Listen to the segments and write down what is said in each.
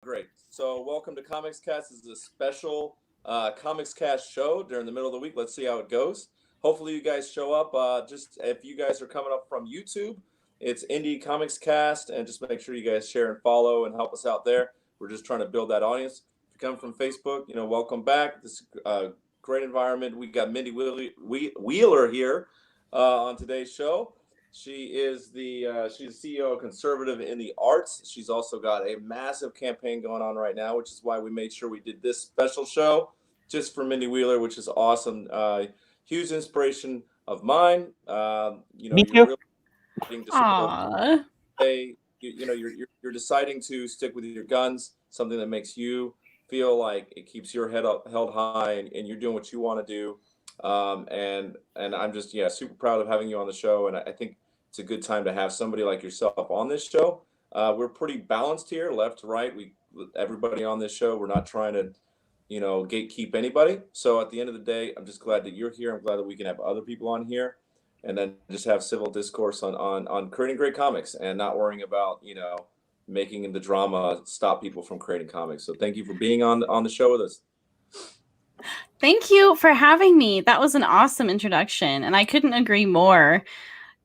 Great. So, welcome to Comics Cast. This is a special Comics Cast show during the middle of the week. Let's see how it goes. Hopefully, you guys show up. Just if you guys are coming up from YouTube, it's Indie Comics Cast, and just make sure you guys share and follow and help us out there. We're just trying to build that audience. If you come from Facebook, welcome back. This is a great environment. We got Mindy Wheeler here on today's show. She's CEO of Conservative in the Arts. She's also got a massive campaign going on right now, which is why we made sure we did this special show just for Mindy Wheeler, which is awesome. Huge inspiration of mine. Me You're too. really starting to support. Aww. You're deciding to stick with your guns, something that makes you feel like it keeps your head up, held high, and you're doing what you want to do. And I'm just super proud of having you on the show, and I think it's a good time to have somebody like yourself on this show. We're pretty balanced here, left to right. Everybody on this show. We're not trying to gatekeep anybody. So at the end of the day, I'm just glad that you're here. I'm glad that we can have other people on here, and then just have civil discourse on creating great comics and not worrying about making the drama stop people from creating comics. So thank you for being on the show with us. Thank you for having me. That was an awesome introduction, and I couldn't agree more.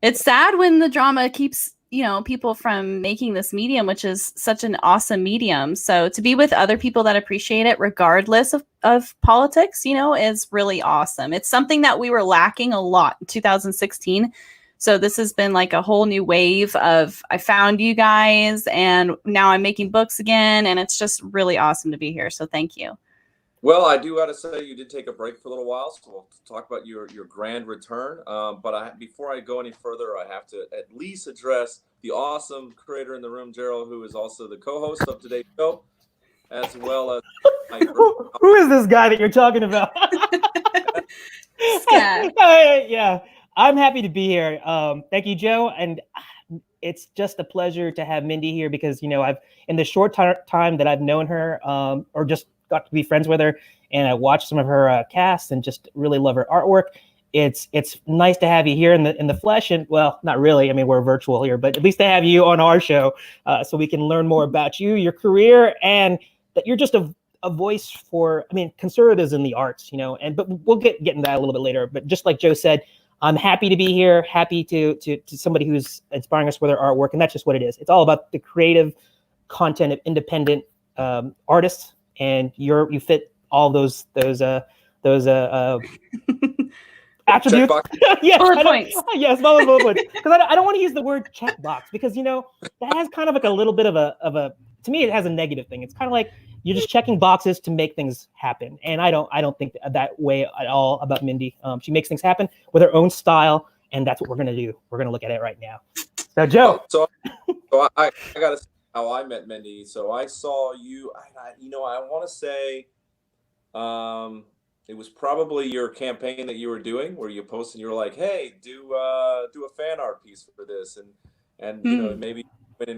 It's sad when the drama keeps, people from making this medium, which is such an awesome medium. So to be with other people that appreciate it, regardless of politics, is really awesome. It's something that we were lacking a lot in 2016. So this has been like a whole new wave of, I found you guys, and now I'm making books again, and it's just really awesome to be here. So thank you. Well, I do got to say you did take a break for a little while, so we'll talk about your grand return. But before I go any further, I have to at least address the awesome creator in the room, Gerald, who is also the co-host of today's show, as well as Who is this guy that you're talking about? Scat. Yeah, I'm happy to be here. Thank you, Joe, and it's just a pleasure to have Mindy here because I've in the short time that I've known her, or just got to be friends with her, and I watched some of her casts and just really love her artwork. It's nice to have you here in the flesh, and well, not really. I mean, we're virtual here, but at least to have you on our show, so we can learn more about you, your career, and that you're just a voice for, conservatives in the arts, but we'll get into that a little bit later. But just like Joe said, I'm happy to be here, happy to somebody who's inspiring us with their artwork, and that's just what it is. It's all about the creative content of independent artists. And you fit all those attributes. Yes, bullet points. Yes, bullet points. Because I don't want to use the word checkbox because that has kind of like a little bit of a to me it has a negative thing. It's kind of like you're just checking boxes to make things happen, and I don't think that way at all about Mindy. She makes things happen with her own style, and that's what we're gonna do. We're gonna look at it right now. So Joe. So I gotta say how I met Mindy. So I saw you. I want to say, it was probably your campaign that you were doing, where you posted. You were like, "Hey, do a fan art piece for this," and maybe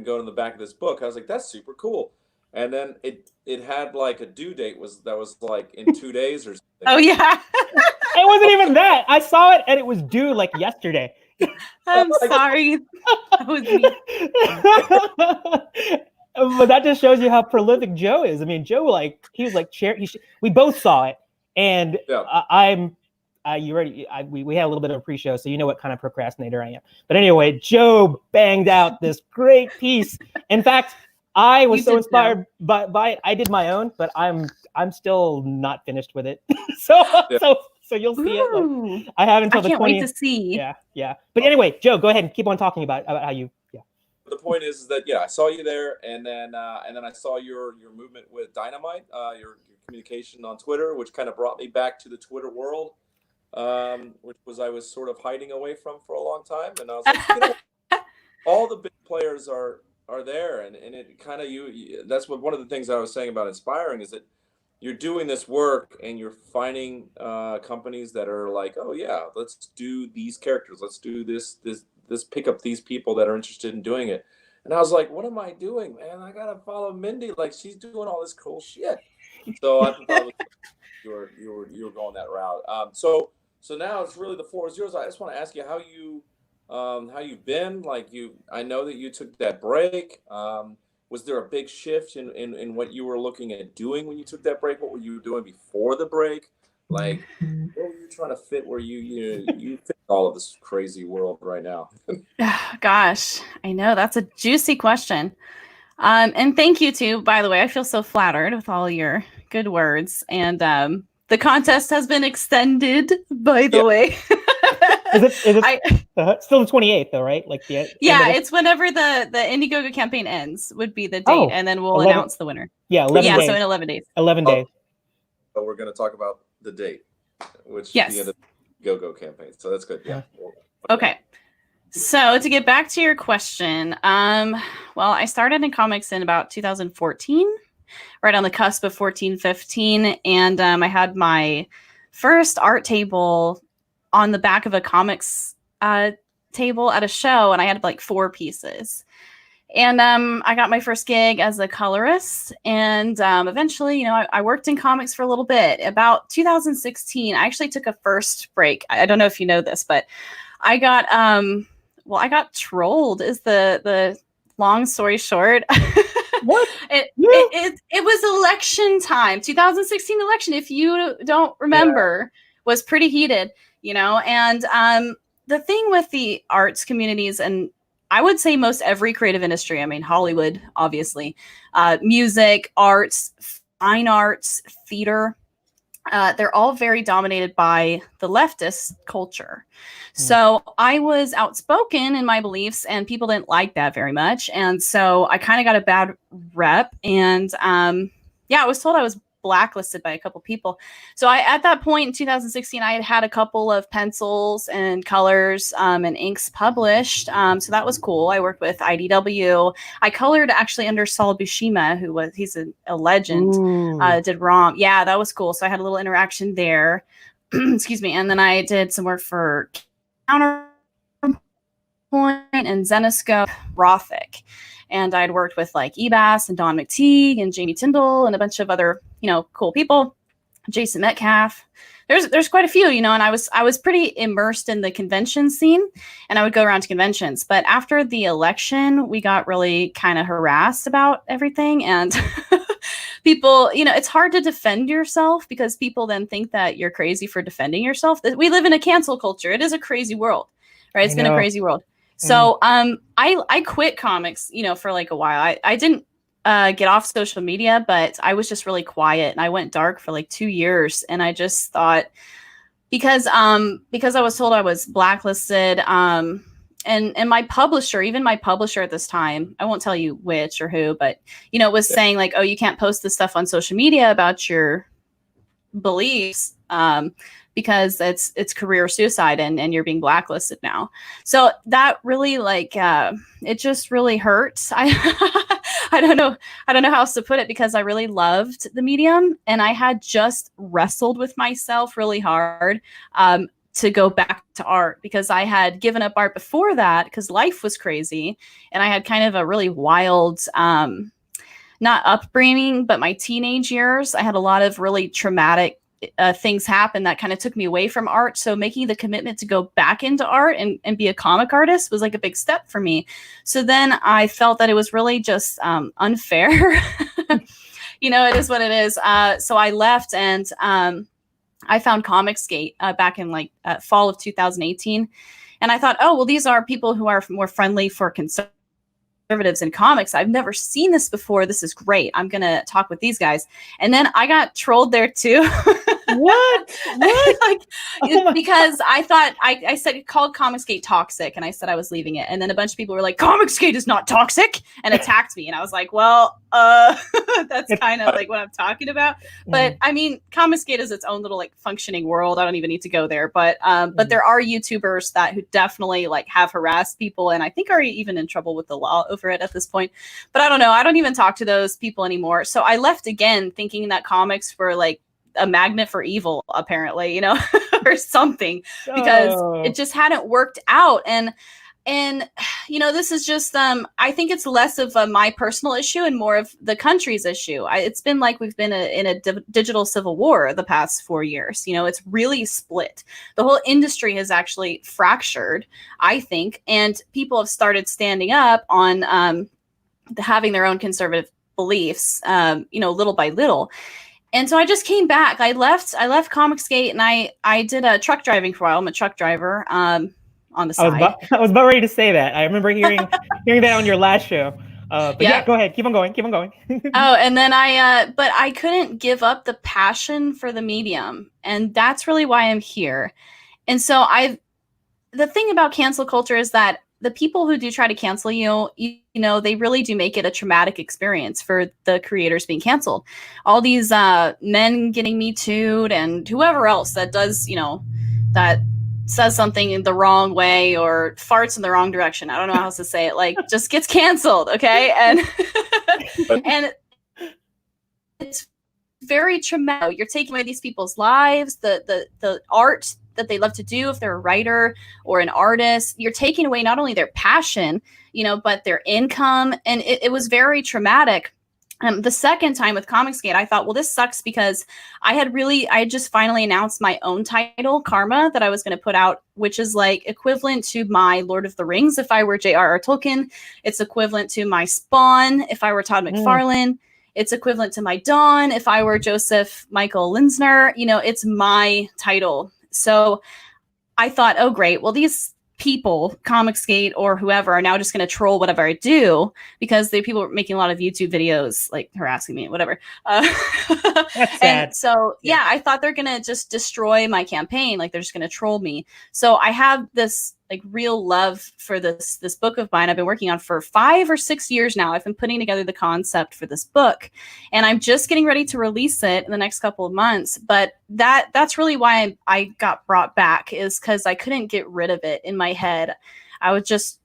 go to the back of this book. I was like, "That's super cool." And then it had like a due date that was like in 2 days or something. Oh yeah. It wasn't even that. I saw it and it was due like yesterday. I'm sorry. That was me. But that just shows you how prolific Joe is. I mean, Joe, he was like, we both saw it, and yeah. We had a little bit of a pre-show, so you know what kind of procrastinator I am. But anyway, Joe banged out this great piece. In fact, I was so inspired by it. I did my own, but I'm still not finished with it. So you'll see it. I have until the 20th. I can't wait to see. Yeah. But anyway, Joe, go ahead and keep on talking about how you. Yeah. The point is that I saw you there, and then I saw your movement with Dynamite, your communication on Twitter, which kind of brought me back to the Twitter world, which I was sort of hiding away from for a long time, and I was like, all the big players are there, and it kind of that's what one of the things I was saying about inspiring is that you're doing this work and you're finding companies that are like, oh yeah, let's do these characters, let's do this pick up these people that are interested in doing it. And I was like, what am I doing, man? I gotta follow Mindy, like she's doing all this cool shit. So I thought you were going that route. So now it's really the floor is yours. I just want to ask you how you've been. I know that you took that break. was there a big shift in what you were looking at doing when you took that break? What were you doing before the break? Like, what were you trying to fit where you fit all of this crazy world right now? Gosh, I know that's a juicy question. And thank you too, by the way. I feel so flattered with all your good words. And the contest has been extended, by the way. Is it still the 28th though, right? Like it's whenever the Indiegogo campaign ends would be the date, and then we'll announce the winner. 11 days. So in 11 days. 11 days. So we're going to talk about the date, which yes. the end of the Go-Go campaign. So that's good. Yeah. Okay. So to get back to your question, well, I started in comics in about 2014, right on the cusp of 14, 15. And I had my first art table on the back of a comics table at a show, and I had like 4 pieces. And I got my first gig as a colorist, and eventually, you know, I worked in comics for a little bit. About 2016, I actually took a first break. I don't know if you know this, but I got I got trolled is the long story short. What? It was election time, 2016 election. If you don't remember, was pretty heated, you know. And the thing with the arts communities, and I would say most every creative industry, I mean, Hollywood, obviously, music, arts, fine arts, theater, they're all very dominated by the leftist culture. So I was outspoken in my beliefs, and people didn't like that very much. And so I kind of got a bad rep. And I was told I was blacklisted by a couple people. So at that point in 2016, I had a couple of pencils and colors and inks published. So that was cool. I worked with IDW. I colored actually under Saul Buscema, he's a legend, did ROM. Yeah, that was cool. So I had a little interaction there. Excuse me. And then I did some work for Counterpoint and Zenoscope, Rothic. And I'd worked with like Ebass and Don McTeague and Jamie Tyndall and a bunch of other, you know, cool people. Jason Metcalf. There's quite a few, you know, and I was pretty immersed in the convention scene, and I would go around to conventions. But after the election, we got really kind of harassed about everything, and people, you know, it's hard to defend yourself because people then think that you're crazy for defending yourself. We live in a cancel culture. It is a crazy world, right? It's been a crazy world. So I quit comics, you know, for like a while. I didn't get off social media, but I was just really quiet, and I went dark for like 2 years. And I just thought, because I was told I was blacklisted, and my publisher, even my publisher at this time, I won't tell you which or who, but you know, was saying like, oh, you can't post this stuff on social media about your beliefs. Because it's career suicide, and you're being blacklisted now. So that really it just really hurts. I don't know how else to put it, because I really loved the medium, and I had just wrestled with myself really hard to go back to art, because I had given up art before that because life was crazy, and I had kind of a really wild not upbringing, but my teenage years. I had a lot of really traumatic things happen that kind of took me away from art. So making the commitment to go back into art and be a comic artist was like a big step for me. So then I felt that it was really just unfair. You know, it is what it is. So I left, and I found Comicsgate back in like fall of 2018. And I thought, oh, well, these are people who are more friendly for conservatives in comics. I've never seen this before. This is great. I'm going to talk with these guys. And then I got trolled there too. What? Because I thought I said called Comicsgate toxic, and I said I was leaving it. And then a bunch of people were like, Comicsgate is not toxic, and attacked me. And I was like, well, that's kind of like what I'm talking about. But I mean, Comicsgate is its own little like functioning world. I don't even need to go there. But there are YouTubers who definitely like have harassed people, and I think are even in trouble with the law over it at this point. But I don't know. I don't even talk to those people anymore. So I left again thinking that comics were like a magnet for evil, apparently, you know, or something, because it just hadn't worked out. And you know, this is just I think it's less of my personal issue and more of the country's issue. It's been like we've been in a digital civil war the past 4 years. You know, it's really split. The whole industry has actually fractured, I think, and people have started standing up on having their own conservative beliefs, little by little. And so I just came back. I left Comicsgate, and I did a truck driving for a while. I'm a truck driver on the side. I was about ready to say that. I remember hearing that on your last show. But yeah, go ahead. Keep on going. Oh, and then but I couldn't give up the passion for the medium. And that's really why I'm here. And so the thing about cancel culture is that the people who do try to cancel you, they really do make it a traumatic experience for the creators being canceled. All these men getting Me Too'd and whoever else that does, that says something in the wrong way or farts in the wrong direction. I don't know how else to say it. Like, just gets canceled, okay? And and it's very traumatic. You're taking away these people's lives, the art that they love to do. If they're a writer or an artist, you're taking away not only their passion, but their income. And it was very traumatic. The second time with Comicsgate, I thought, well, this sucks because I had just finally announced my own title, Karma, that I was going to put out, which is like equivalent to my Lord of the Rings if I were J.R.R. Tolkien. It's equivalent to my Spawn if I were Todd McFarlane. It's equivalent to my Dawn if I were Joseph Michael Linsner. It's my title. So I thought, oh, great. Well, these people, Comicsgate or whoever, are now just going to troll whatever I do because the people are making a lot of YouTube videos, like harassing me, whatever. That's sad. And so, yeah, I thought they're going to just destroy my campaign. Like, they're just going to troll me. So I have this like real love for this book of mine I've been working on for 5 or 6 years now. I've been putting together the concept for this book, and I'm just getting ready to release it in the next couple of months. But that's really why I got brought back, is because I couldn't get rid of it in my head. I was just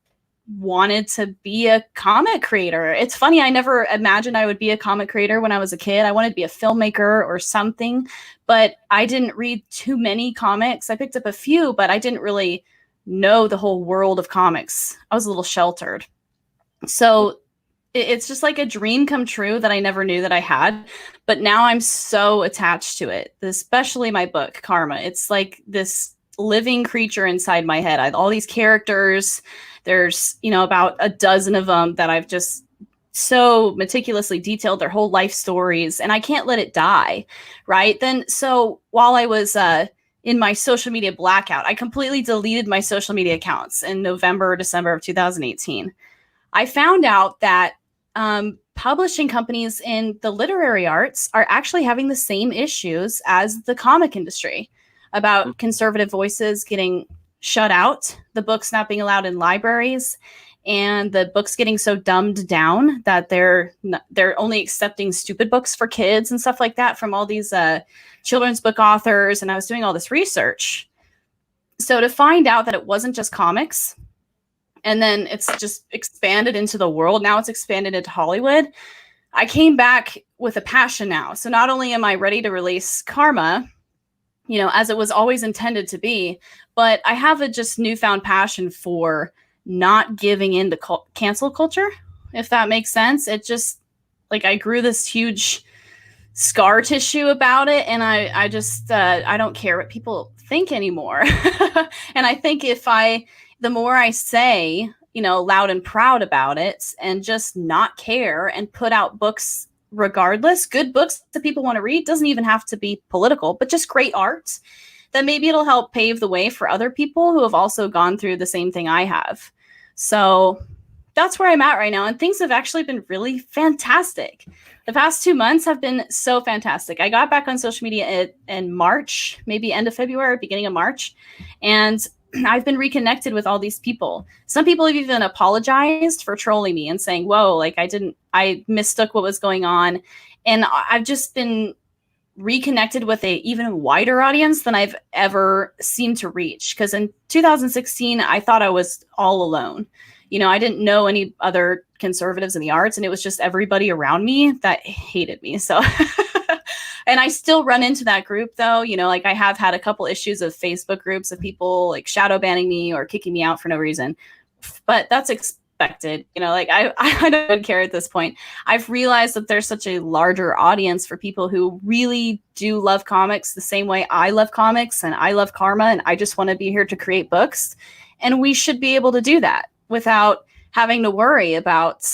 wanted to be a comic creator. It's funny, I never imagined I would be a comic creator when I was a kid. I wanted to be a filmmaker or something, but I didn't read too many comics. I picked up a few, but I didn't really know the whole world of comics. I was a little sheltered. So it's just like a dream come true that I never knew that I had, but now I'm so attached to it, especially my book, Karma. It's like this living creature inside my head. All these characters, there's, about a dozen of them that I've just so meticulously detailed their whole life stories, and I can't let it die, right? Then, so while I was in my social media blackout, I completely deleted my social media accounts in November or December of 2018. I found out that publishing companies in the literary arts are actually having the same issues as the comic industry about conservative voices getting shut out, the books not being allowed in libraries, and the books getting so dumbed down that they're only accepting stupid books for kids and stuff like that from all these children's book authors. And I was doing all this research. So to find out that it wasn't just comics, and then it's just expanded into the world, now it's expanded into Hollywood, I came back with a passion now. So not only am I ready to release Karma, as it was always intended to be, but I have a just newfound passion for not giving in to cancel culture, if that makes sense. It just, like, I grew this huge scar tissue about it, and I just I don't care what people think anymore. And I think the more I say, loud and proud about it, and just not care and put out books regardless, good books that people want to read, doesn't even have to be political, but just great art, then maybe it'll help pave the way for other people who have also gone through the same thing I have. So that's where I'm at right now. And things have actually been really fantastic. The past 2 months have been so fantastic. I got back on social media in March, maybe end of February, beginning of March. And I've been reconnected with all these people. Some people have even apologized for trolling me and saying, whoa, like I mistook what was going on. And I've just been reconnected with a even wider audience than I've ever seemed to reach. Because in 2016, I thought I was all alone. I didn't know any other conservatives in the arts, and it was just everybody around me that hated me. So, and I still run into that group though, like I have had a couple issues of Facebook groups of people like shadow banning me or kicking me out for no reason, but that's expected. Like I don't care at this point. I've realized that there's such a larger audience for people who really do love comics the same way I love comics, and I love Karma, and I just want to be here to create books. And we should be able to do that without having to worry about,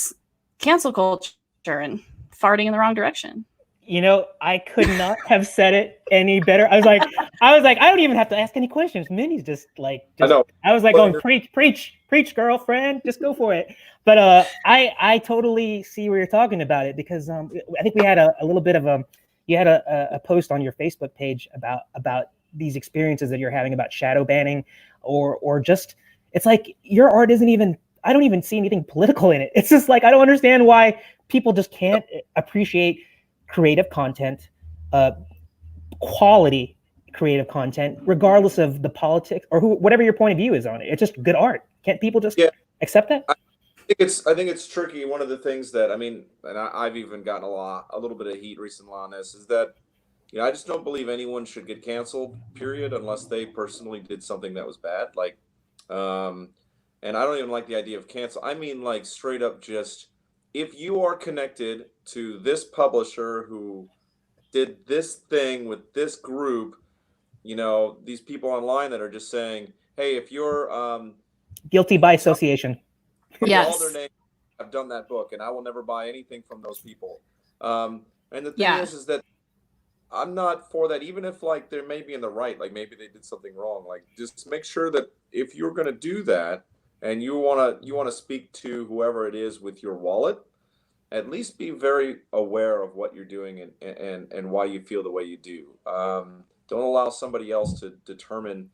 cancel culture and farting in the wrong direction. You know, I could not have said it any better. I was like, I don't even have to ask any questions. Minnie's just like, I know. I was like going, preach, girlfriend, just go for it. But I totally see where you're talking about it, because I think we had a little bit of you had a post on your Facebook page about these experiences that you're having about shadow banning, or just, it's like your art isn't even, I don't even see anything political in it. It's just like, I don't understand why people just can't appreciate creative content, quality creative content, regardless of the politics or whatever your point of view is on it. It's just good art. Can't people just accept that? I think it's tricky. One of the things that, I mean, and I've even gotten a little bit of heat recently on this, is that, you know, I just don't believe anyone should get canceled, period, unless they personally did something that was bad. Like, and I don't even like the idea of cancel. I mean, like, straight up, just, if you are connected to this publisher who did this thing with this group, you know, these people online that are just saying, hey, if you're guilty by association. Yes. All their names, I've done that book, and I will never buy anything from those people. And the thing is that I'm not for that, even if, like, they may be in the right, like maybe they did something wrong. Like, just make sure that if you're going to do that and you want to speak to whoever it is with your wallet, at least be very aware of what you're doing and why you feel the way you do. Don't allow somebody else to determine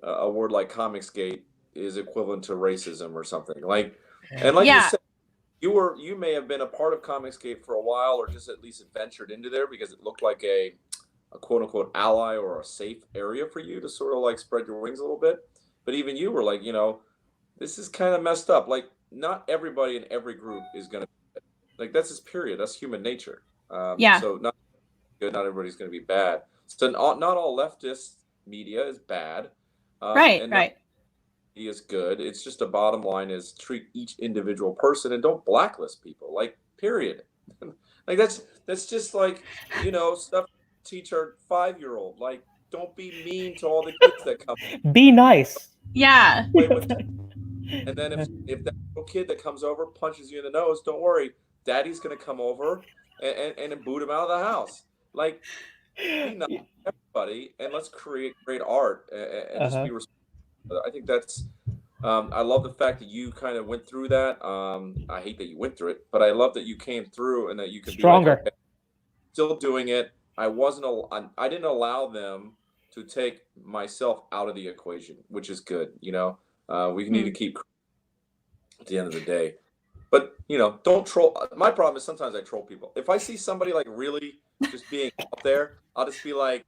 a word like Comicsgate is equivalent to racism or something. Like, and like you said, you may have been a part of Comicsgate for a while, or just at least ventured into there because it looked like a quote unquote ally or a safe area for you to sort of like spread your wings a little bit. But even you were like, you know, this is kind of messed up. Like, not everybody in every group is going to, like, that's just period. That's human nature. So not good. Not everybody's going to be bad. So not all leftist media is bad. Right. Media is good. It's just, a bottom line is treat each individual person and don't blacklist people. Like, period. Like, that's just like, you know, stuff to teach our 5-year-old. Like, don't be mean to all the kids that come. Be nice. Yeah. And then if that little kid that comes over punches you in the nose, don't worry. Daddy's going to come over and boot him out of the house. Like, be nice to everybody, and let's create great art and just be respectful. I think that's, I love the fact that you kind of went through that. I hate that you went through it, but I love that you came through and that you could stronger. Be like, okay, still doing it. I didn't allow them to take myself out of the equation, which is good. You know, we need to keep at the end of the day. But, you know, don't troll. My problem is sometimes I troll people. If I see somebody like really just being out there, I'll just be like,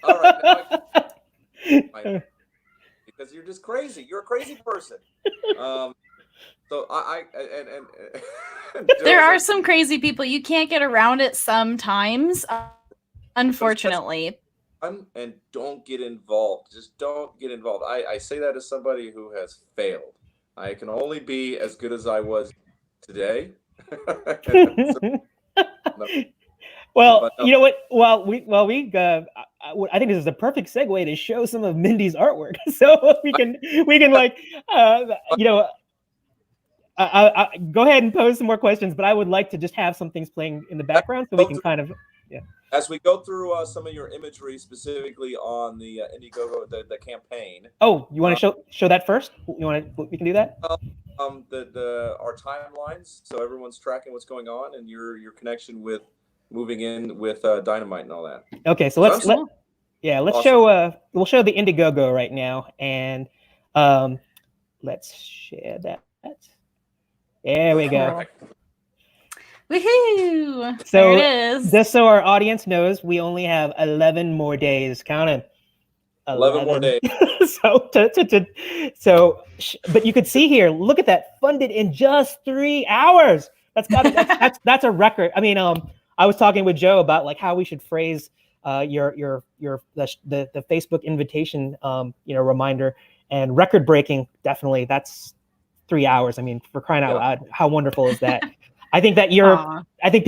all right, because you're just crazy. You're a crazy person. So there are some crazy people. You can't get around it sometimes, unfortunately. And don't get involved. Just don't get involved. I say that as somebody who has failed. I can only be as good as I was today. Well, you know what? I think this is a perfect segue to show some of Mindy's artwork. So we can like, you know, go ahead and pose some more questions. But I would like to just have some things playing in the background so we can kind of, as we go through some of your imagery, specifically on the Indiegogo, the campaign. Oh, you want to show that first? We can do that. Our timelines, so everyone's tracking what's going on, and your connection with moving in with Dynamite and all that. Okay, so let's awesome. show. We'll show the Indiegogo right now, and let's share that. There we go. Woohoo! So there it is. Just so our audience knows, we only have 11 more days. Counting. 11 more days. But you could see here. Look at that, funded in just 3 hours. That's a record. I mean, I was talking with Joe about like how we should phrase the Facebook invitation, reminder, and record breaking. Definitely, that's 3 hours. I mean, for crying out loud, how wonderful is that? I think that I think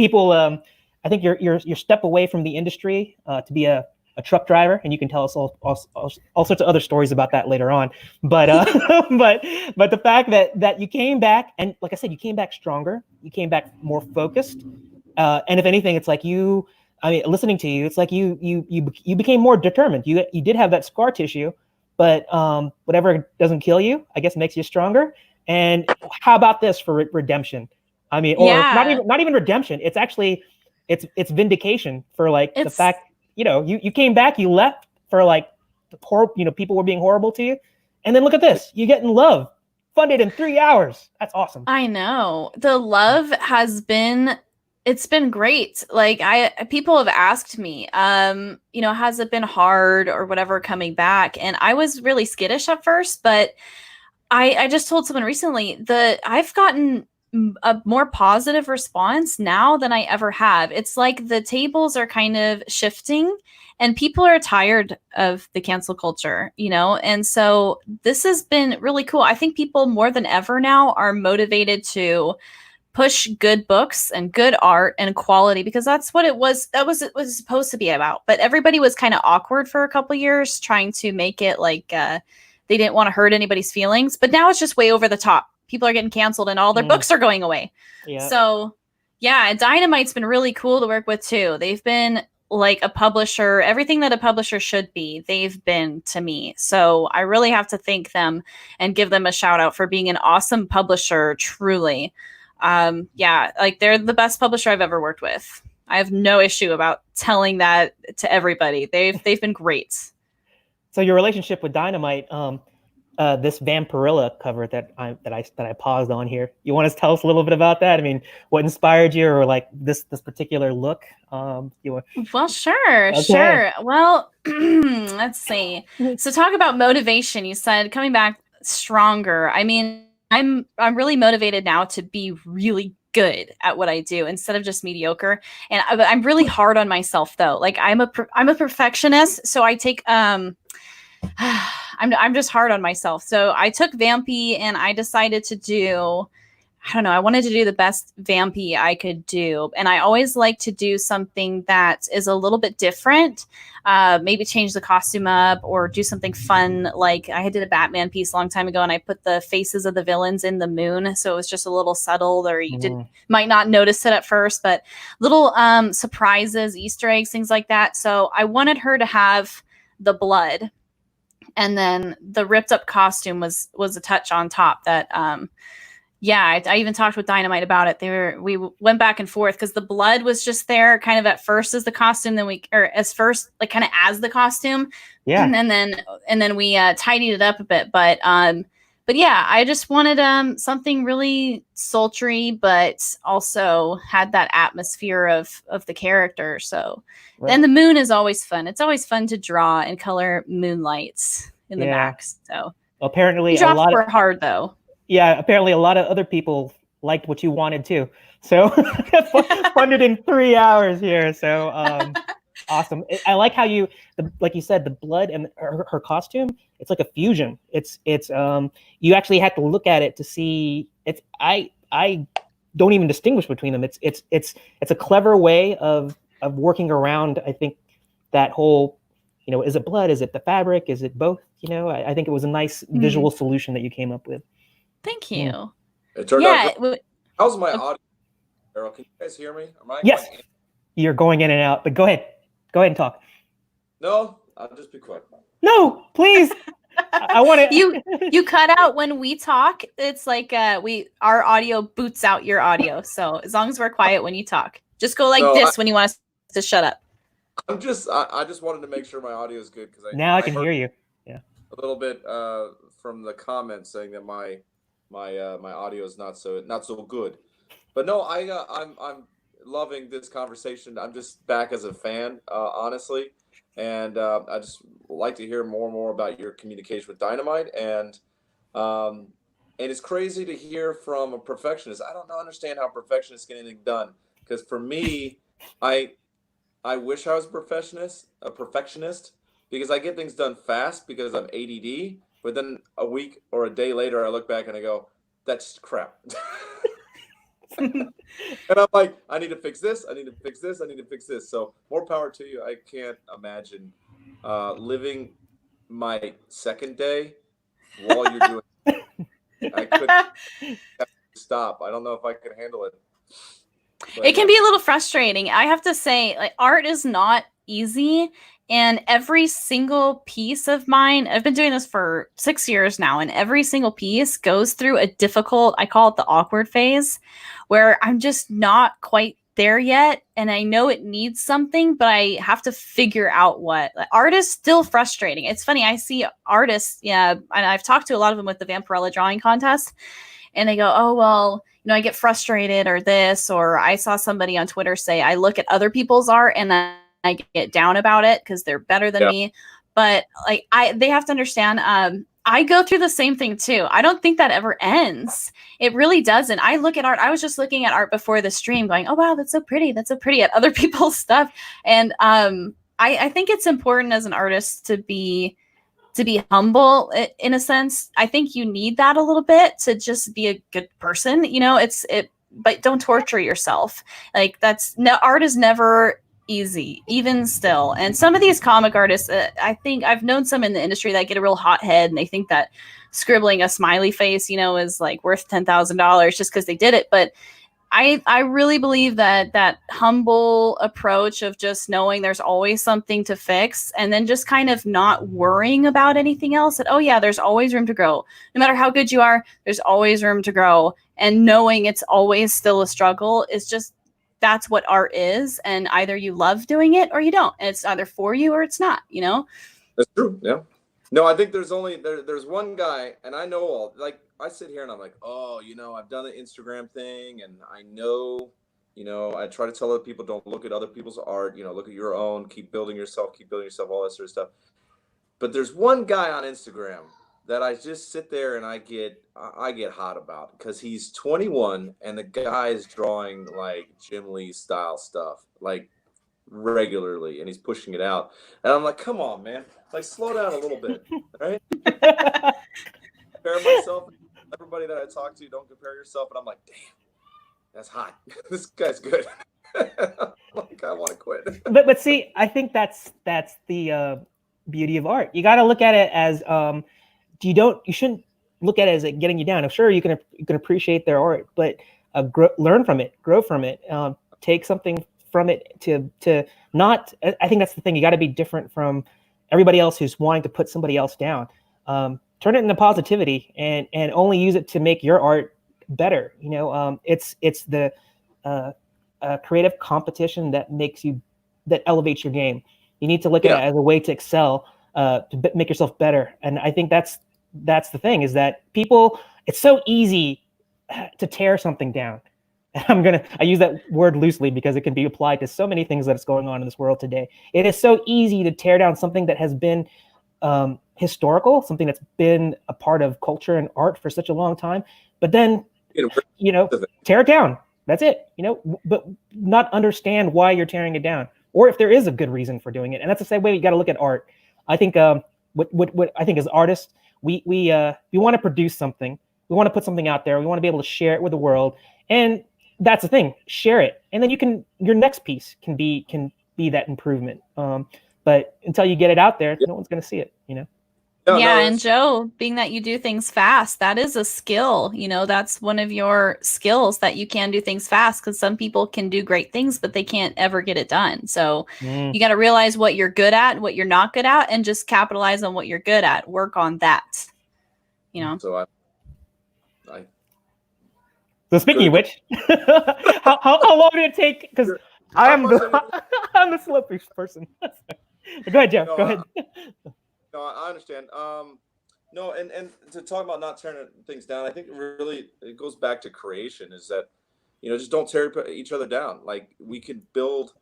your step away from the industry to be a a truck driver, and you can tell us all sorts of other stories about that later on. But but the fact that you came back, and like I said, you came back stronger, you came back more focused, and if anything, it's like you. I mean, listening to you, it's like you became more determined. You did have that scar tissue, but whatever doesn't kill you, I guess, makes you stronger. And how about this for redemption? I mean, or not even redemption. It's actually it's vindication for like the fact, you came back, you left for like people were being horrible to you, and then look at this, you get in love, funded in 3 hours. That's awesome. I know. The love has been, it's been great. Like people have asked me, has it been hard or whatever coming back? And I was really skittish at first, but I just told someone recently that I've gotten a more positive response now than I ever have. It's like the tables are kind of shifting and people are tired of the cancel culture, and so this has been really cool. I think people more than ever now are motivated to push good books and good art and quality, because that's what it was supposed to be about. But everybody was kind of awkward for a couple years trying to make it like they didn't want to hurt anybody's feelings, but now it's just way over the top. People are getting canceled and all their books are going away. Yeah. So yeah, Dynamite's been really cool to work with too. They've been like a publisher, everything that a publisher should be, they've been to me. So I really have to thank them and give them a shout out for being an awesome publisher, truly. Like they're the best publisher I've ever worked with. I have no issue about telling that to everybody. They've been great. So your relationship with Dynamite, this Vampirella cover that I paused on here. You want to tell us a little bit about that? I mean, what inspired you, or like this particular look? Well, sure, okay. Sure. Well, let's see. So talk about motivation. You said coming back stronger. I mean, I'm really motivated now to be really good at what I do instead of just mediocre. And I'm really hard on myself though. Like I'm a perfectionist, so I take I'm just hard on myself. So I took Vampy and I decided to do, I don't know, I wanted to do the best Vampy I could do. And I always like to do something that is a little bit different. Maybe change the costume up or do something fun. Like I did a Batman piece a long time ago and I put the faces of the villains in the moon. So it was just a little subtle, or you might not notice it at first, but little surprises, Easter eggs, things like that. So I wanted her to have the blood. And then the ripped up costume was a touch on top that, I even talked with Dynamite about it. We went back and forth because the blood was just there kind of at first as the costume, then as the costume. Yeah. And then we tidied it up a bit. But yeah, I just wanted something really sultry, but also had that atmosphere of the character. So, and the moon is always fun. It's always fun to draw and color moonlights in the back. So apparently a lot were hard though. Yeah, apparently a lot of other people liked what you wanted too. So funded in 3 hours here. So awesome. I like how like you said, the blood and her costume, it's like a fusion. It's you actually have to look at it to see I don't even distinguish between them. It's a clever way of working around, I think, that whole, is it blood? Is it the fabric? Is it both? I think it was a nice visual solution that you came up with. Thank you. It turned out good. How's my audio, Carol? Can you guys hear me? Yes. You're going in and out, but go ahead and talk. No, I'll just be quiet. No, please. I want to. You cut out when we talk. It's like our audio boots out your audio. So as long as we're quiet when you talk, just go like this when you want us to shut up. I just wanted to make sure my audio is good because I can hear you. Yeah. A little bit from the comments saying that my audio is not so good, but no, I'm loving this conversation. I'm just back as a fan, honestly, and I just like to hear more and more about your communication with Dynamite, and it's crazy to hear from a perfectionist. I don't understand how perfectionists get anything done, because for me, I wish I was a perfectionist because I get things done fast because I'm ADD. But then a week or a day later, I look back and I go, "That's crap." And I'm like, I need to fix this. I need to fix this. I need to fix this. So more power to you. I can't imagine living my second day while you're doing. I couldn't stop. I don't know if I could handle it. But It can be a little frustrating. I have to say, like, art is not easy. And every single piece of mine, I've been doing this for 6 years now, and every single piece goes through a difficult, I call it the awkward phase, where I'm just not quite there yet. And I know it needs something, but I have to figure out what. Like, art is still frustrating. It's funny. I see artists, yeah, and I've talked to a lot of them with the Vampirella drawing contest, and they go, oh, well, I get frustrated or this, or I saw somebody on Twitter say, I look at other people's art and then I get down about it because they're better than me. But like, they have to understand, I go through the same thing too. I don't think that ever ends. It really doesn't. I look at art. I was just looking at art before the stream going, oh, wow, that's so pretty. That's so pretty at other people's stuff. And I think it's important as an artist to be humble in a sense. I think you need that a little bit to just be a good person. But don't torture yourself. Like, art is never easy, even still. And some of these comic artists, I think I've known some in the industry that get a real hot head and they think that scribbling a smiley face, is like worth $10,000 just because they did it. But I really believe that humble approach of just knowing there's always something to fix, and then just kind of not worrying about anything else, that, oh yeah, there's always room to grow. No matter how good you are, there's always room to grow. And knowing it's always still a struggle is just, that's what art is. And either you love doing it or you don't. And it's either for you or it's not, That's true. Yeah. No, I think there's one guy, and I know all, like, I sit here and I'm like, oh, I've done the Instagram thing, and I know, I try to tell other people, don't look at other people's art, look at your own, keep building yourself, all that sort of stuff. But there's one guy on Instagram that I just sit there and I get hot about, because he's 21 and the guy is drawing like Jim Lee style stuff, like regularly, and he's pushing it out. And I'm like, come on, man. Like, slow down a little bit, right? Compare myself, everybody that I talk to, don't compare yourself. And I'm like, damn, that's hot. This guy's good. Like, I want to quit. But see, I think that's the beauty of art. You got to look at it as you shouldn't look at it as it getting you down. I'm sure you can appreciate their art, but learn from it, grow from it, take something from it to not. I think that's the thing. You got to be different from everybody else who's wanting to put somebody else down. Turn it into positivity and only use it to make your art better. It's the creative competition that elevates your game. You need to look at it as a way to excel, to make yourself better. And I think that's the thing, is that it's so easy to tear something down. I use that word loosely because it can be applied to so many things that's going on in this world today. It is so easy to tear down something that has been historical, something that's been a part of culture and art for such a long time, but then, tear it down. That's it, but not understand why you're tearing it down, or if there is a good reason for doing it. And that's the same way you got to look at art. I think what I think as artists, we want to produce something. We want to put something out there. We want to be able to share it with the world. And that's the thing, share it. And then your next piece can be that improvement. But until you get it out there, no one's going to see it, And Joe, being that you do things fast, that is a skill. That's one of your skills, that you can do things fast, because some people can do great things, but they can't ever get it done. So you got to realize what you're good at, what you're not good at, and just capitalize on what you're good at. Work on that. So So speaking of which, how long did it take? Because I'm the slippery person. Go ahead, Jeff. Go ahead. No, I understand. No, and to talk about not tearing things down, I think really it goes back to creation. Is that just don't tear each other down. Like, we can build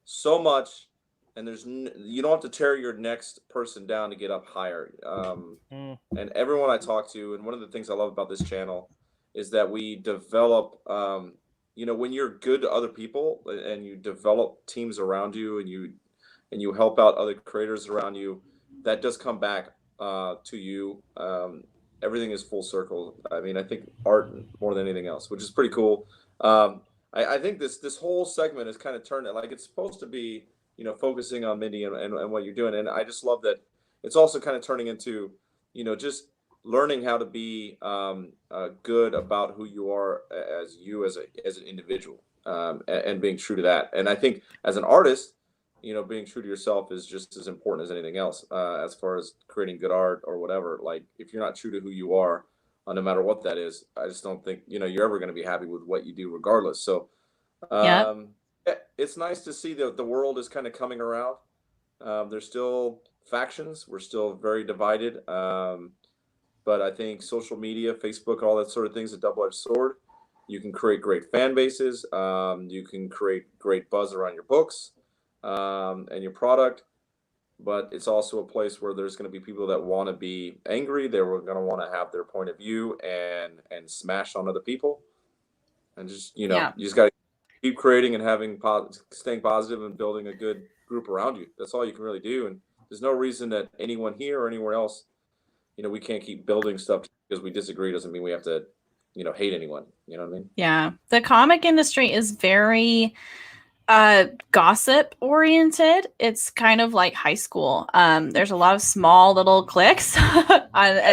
so much, and you don't have to tear your next person down to get up higher. And everyone I talk to, and one of the things I love about this channel is that we develop, when you're good to other people and you develop teams around you, and you help out other creators around you, that does come back to you. Everything is full circle. I mean, I think art more than anything else, which is pretty cool. I think this whole segment is kind of turned like it's supposed to be, focusing on Mindy and what you're doing. And I just love that it's also kind of turning into, just learning how to be good about who you are as as an individual, and being true to that. And I think as an artist, being true to yourself is just as important as anything else, as far as creating good art or whatever. Like if you're not true to who you are, no matter what that is, I just don't think you're ever going to be happy with what you do, regardless. So Yep. it's nice to see that the world is kind of coming around. There's still factions. We're still very divided. But I think social media, Facebook, all that sort of thing is a double-edged sword. You can create great fan bases. You can create great buzz around your books, and your product. But it's also a place where there's going to be people that want to be angry. They're going to want to have their point of view and smash on other people. And just you Yeah. just got to keep creating and staying positive and building a good group around you. That's all you can really do. And there's no reason that anyone here or anywhere else, we can't keep building stuff because we disagree. Doesn't mean we have to, hate anyone. You know what I mean? Yeah. The comic industry is very gossip oriented. It's kind of like high school. There's a lot of small little cliques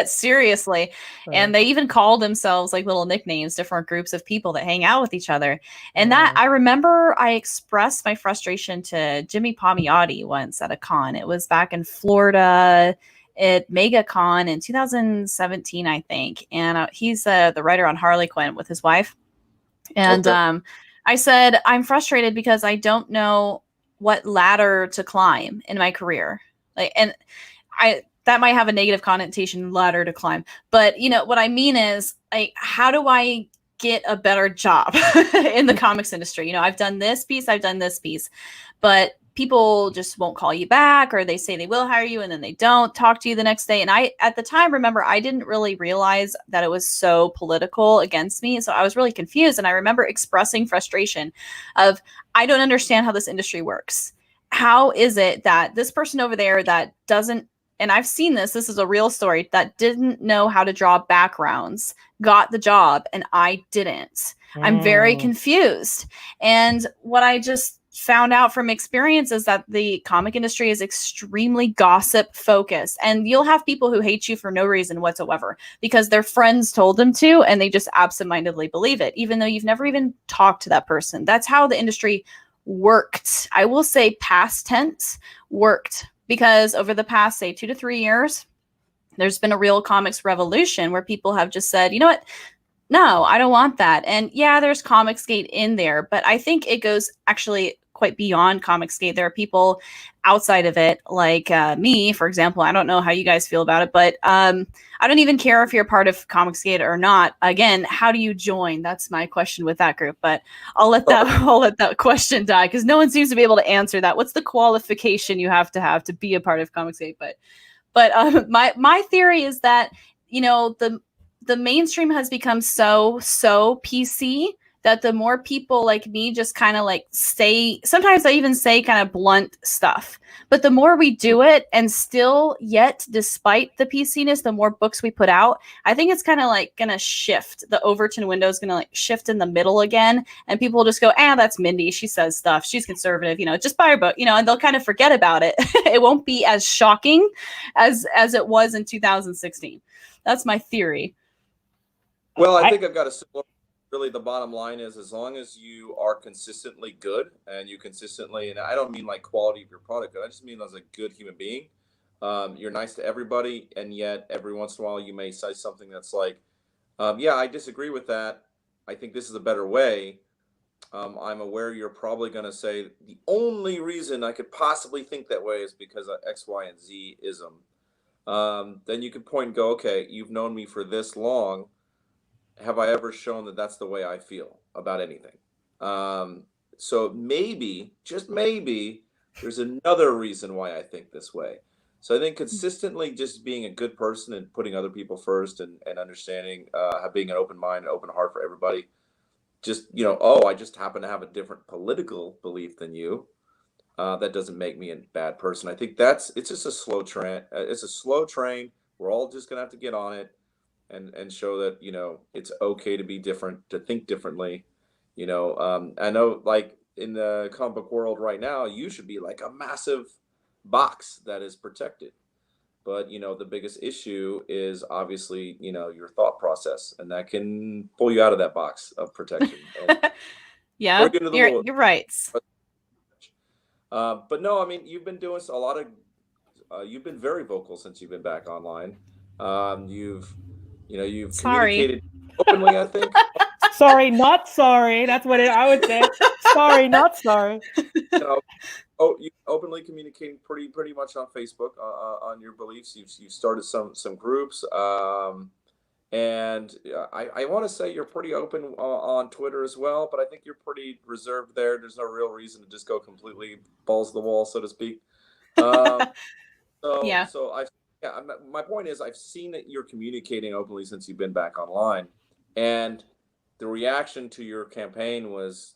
seriously, and they even call themselves like little nicknames, different groups of people that hang out with each other. And that I remember I expressed my frustration to Jimmy Palmiotti once at a con. It was back in Florida at MegaCon in 2017, I think. And he's the writer on Harley Quinn with his wife. And Okay. I said, I'm frustrated because I don't know what ladder to climb in my career. And that might have a negative connotation, ladder to climb. But what I mean is, how do I get a better job in the comics industry? I've done this piece, but people just won't call you back, or they say they will hire you and then they don't talk to you the next day. And I, at the time, remember, I didn't really realize that it was so political against me. So I was really confused. And I remember expressing frustration of, I don't understand how this industry works. How is it that this person over there that doesn't, and I've seen this is a real story, that didn't know how to draw backgrounds, got the job, and I didn't. I'm very confused. And what I just found out from experience is that the comic industry is extremely gossip focused, and you'll have people who hate you for no reason whatsoever because their friends told them to, and they just absentmindedly believe it, even though you've never even talked to that person. That's how the industry worked. I will say past tense worked, because over the past, say, 2 to 3 years, there's been a real comics revolution where people have just said, you know what? No, I don't want that. And yeah, there's Comicsgate in there, but I think it goes actually quite beyond Comicsgate. There are people outside of it, like me, for example. I don't know how you guys feel about it, but I don't even care if you're part of Comicsgate or not. Again, how do you join? That's my question with that group. But I'll let that question die, because no one seems to be able to answer that. What's the qualification you have to be a part of Comicsgate? But my theory is that the mainstream has become so PC that the more people like me just kind of like say, sometimes I even say kind of blunt stuff, but the more we do it, and still yet despite the PCness, the more books we put out, I think it's kind of like gonna shift. The Overton window is gonna like shift in the middle again, and people will just go, that's Mindy, she says stuff, she's conservative, just buy her book, and they'll kind of forget about it. It won't be as shocking as it was in 2016. That's my theory. Well, I think I've got a similar. Really, the bottom line is, as long as you are consistently good and you consistently, and I don't mean like quality of your product, I just mean as a good human being. You're nice to everybody, and yet every once in a while you may say something that's like, yeah, I disagree with that. I think this is a better way. I'm aware you're probably going to say the only reason I could possibly think that way is because of X, Y, and Z ism. Then you could point and go, okay, you've known me for this long. Have I ever shown that that's the way I feel about anything? So maybe, just maybe, there's another reason why I think this way. So I think consistently just being a good person and putting other people first, and understanding, being an open mind, an open heart for everybody. Just, I just happen to have a different political belief than you. That doesn't make me a bad person. I think it's just a slow train. It's a slow train. We're all just going to have to get on it. And show that it's okay to be different, to think differently, I know, like in the comic book world right now, you should be like a massive box that is protected. But the biggest issue is obviously your thought process, and that can pull you out of that box of protection and Yeah, bring you into the you're right. But no, I mean, you've been doing a lot of. You've been very vocal since you've been back online. You've Sorry. communicated openly, I think. Sorry, not sorry. That's what I would say. Sorry, not sorry. You openly communicating pretty much on Facebook on your beliefs. You've started some groups, and I want to say you're pretty open on Twitter as well. But I think you're pretty reserved there. There's no real reason to just go completely balls to the wall, so to speak. Yeah. So my point is, I've seen that you're communicating openly since you've been back online, and the reaction to your campaign was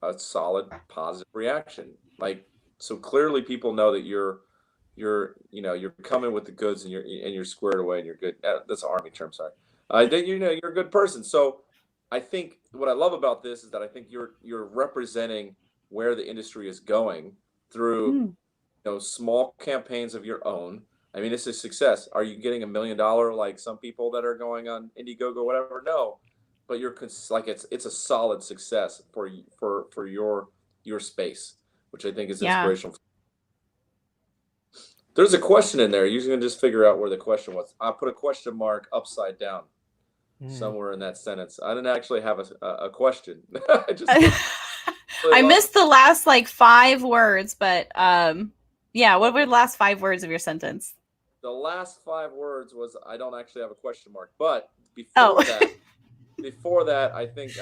a solid positive reaction. Like, so clearly people know that you're coming with the goods, and you're squared away, and you're good. That's an army term, sorry. That you're a good person. So I think what I love about this is that I think you're representing where the industry is going through small campaigns of your own. I mean, it's a success. Are you getting $1 million like some people that are going on Indiegogo, whatever? No, but like it's a solid success for your space, which I think is inspirational. There's a question in there. You're gonna just figure out where the question was. I put a question mark upside down somewhere in that sentence. I didn't actually have a question. I missed the last like 5 words, but yeah, what were the last 5 words of your sentence? The last 5 words was, I don't actually have a question mark, but before that, I think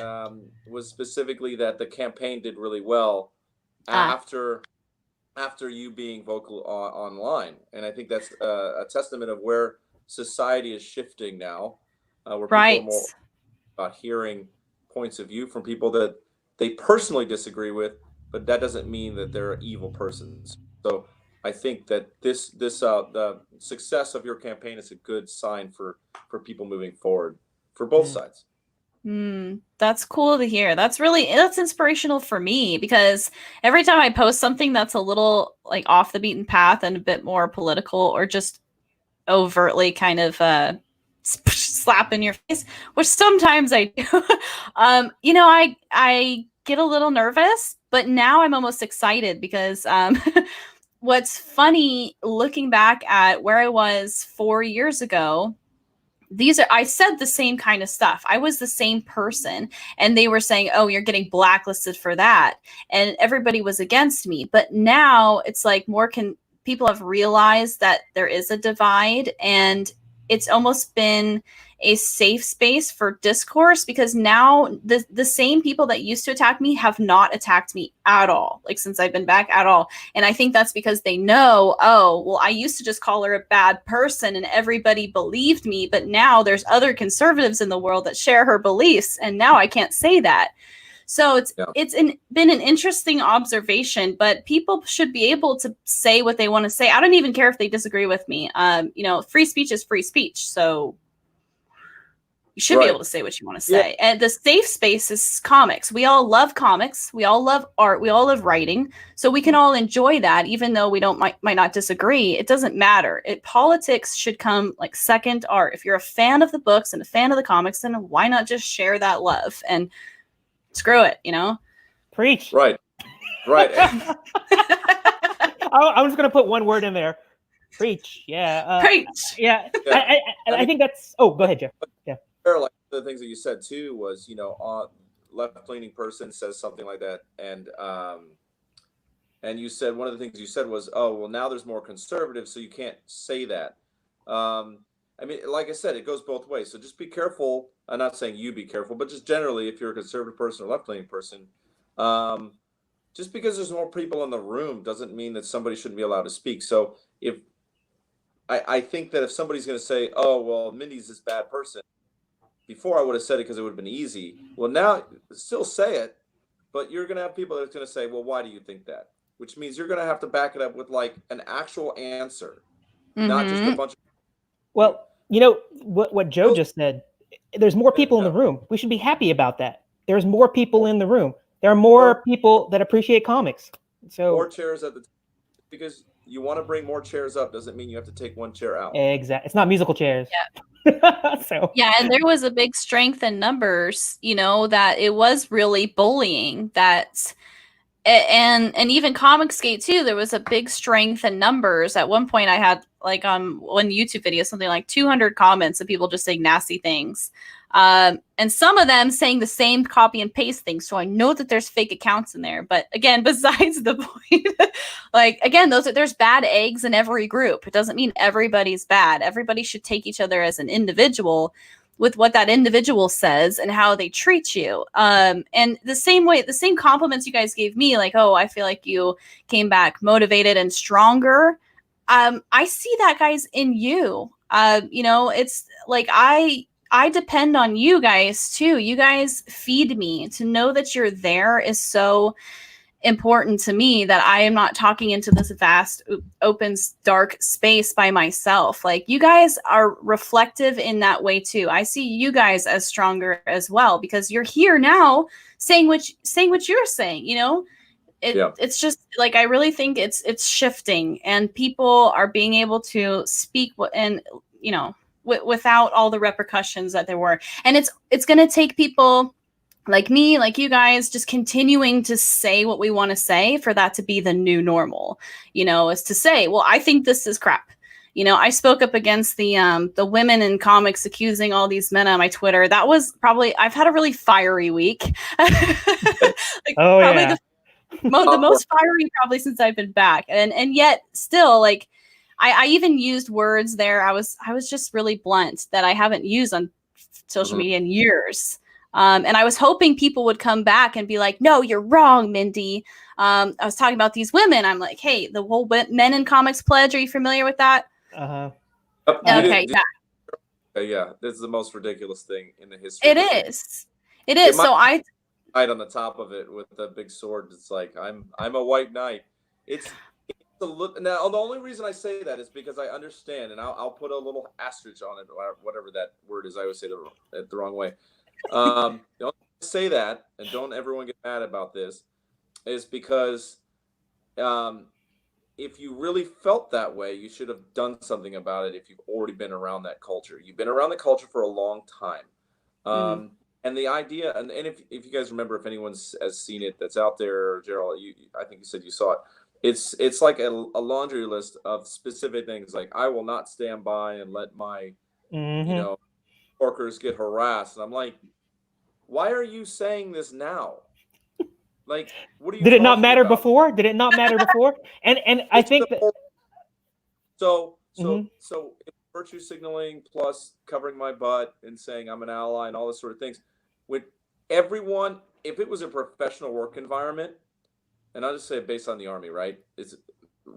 was specifically that the campaign did really well after you being vocal online, and I think that's a testament of where society is shifting now, where people are more about hearing points of view from people that they personally disagree with, but that doesn't mean that they're evil persons. So I think that the success of your campaign is a good sign for people moving forward for both sides. That's cool to hear. That's inspirational for me, because every time I post something that's a little like off the beaten path and a bit more political, or just overtly kind of slap in your face, which sometimes I do, I get a little nervous, but now I'm almost excited, because what's funny, looking back at where I was 4 years ago, I said the same kind of stuff. I was the same person, and they were saying, "Oh, you're getting blacklisted for that," and everybody was against me. But now it's like people have realized that there is a divide, and it's almost been a safe space for discourse, because now the same people that used to attack me have not attacked me at all, like since I've been back at all. And I think that's because they know, oh, well, I used to just call her a bad person and everybody believed me, but now there's other conservatives in the world that share her beliefs, and now I can't say that. So it's been an interesting observation, but people should be able to say what they want to say. I don't even care if they disagree with me. Free speech is free speech. So you should be able to say what you want to say. And the safe space is comics. We all love comics. We all love art. We all love writing. So we can all enjoy that, even though we might not disagree. It doesn't matter. Politics should come like second art. If you're a fan of the books and a fan of the comics, then why not just share that love and screw it, Preach. Right. I was going to put one word in there. Preach. Yeah. Preach. Yeah. I think that's. Oh, go ahead, Jeff. Yeah. Like the things that you said too was, left-leaning person says something like that, and you said one of the things you said was, oh, well, now there's more conservatives, so you can't say that. I mean, like I said, it goes both ways. So just be careful. I'm not saying you be careful, but just generally, if you're a conservative person or left-leaning person, just because there's more people in the room doesn't mean that somebody shouldn't be allowed to speak. So I think that if somebody's going to say, oh, well, Mindy's this bad person, before I would have said it because it would have been easy. Well, now still say it, but you're going to have people that's going to say, well, why do you think that? Which means you're going to have to back it up with like an actual answer, not just a bunch of. Well, what Joe just said, there's more people in the room. We should be happy about that. there's more people in the room. There are more people that appreciate comics. So more chairs at the because you want to bring more chairs up doesn't mean you have to take one chair out. Exactly. It's not musical chairs. Yeah. So yeah, and there was a big strength in numbers, that it was really bullying that and even Comicsgate too, there was a big strength in numbers. At one point I had like on one YouTube video something like 200 comments of people just saying nasty things. And some of them saying the same copy and paste things. So I know that there's fake accounts in there. But again, besides the point, like again, there's bad eggs in every group. It doesn't mean everybody's bad. Everybody should take each other as an individual with what that individual says and how they treat you. And the same compliments you guys gave me, like, oh, I feel like you came back motivated and stronger. I see that, guys, in you. It's like I depend on you guys too. You guys feed me. To know that you're there is so important to me, that I am not talking into this vast open dark space by myself. Like, you guys are reflective in that way too. I see you guys as stronger as well, because you're here now saying what you're saying. It's just like, I really think it's shifting, and people are being able to speak and without all the repercussions that there were. And it's going to take people like me, like you guys, just continuing to say what we want to say for that to be the new normal, is to say, well, I think this is crap. I spoke up against the women in comics accusing all these men on my Twitter. That was probably, I've had a really fiery week. The most fiery probably since I've been back. And yet still, like, I even used words there. I was just really blunt that I haven't used on social media in years. And I was hoping people would come back and be like, no, you're wrong, Mindy. I was talking about these women. I'm like, hey, the whole Men in Comics Pledge. Are you familiar with that? Uh-huh. Okay, yeah. This is the most ridiculous thing in the history. It is. So I on the top of it with the big sword. It's like, I'm a white knight. It's a look. Now, the only reason I say that is because I understand, and I'll put a little asterisk on it, or whatever that word is. I always say it the wrong way. Don't say that, and don't everyone get mad about this, is because if you really felt that way, you should have done something about it. If you've already been around that culture, you've been around the culture for a long time. And the idea, and if you guys remember, if anyone has seen it that's out there, Gerald, I think you said you saw it. It's like a laundry list of specific things, like, I will not stand by and let my workers get harassed. And I'm like, why are you saying this now? Like, what are you? Did it not matter about? before? Did it not matter before? And I think that. So it's virtue signaling plus covering my butt and saying I'm an ally and all this sort of things. With everyone, if it was a professional work environment, and I'll just say based on the Army, right?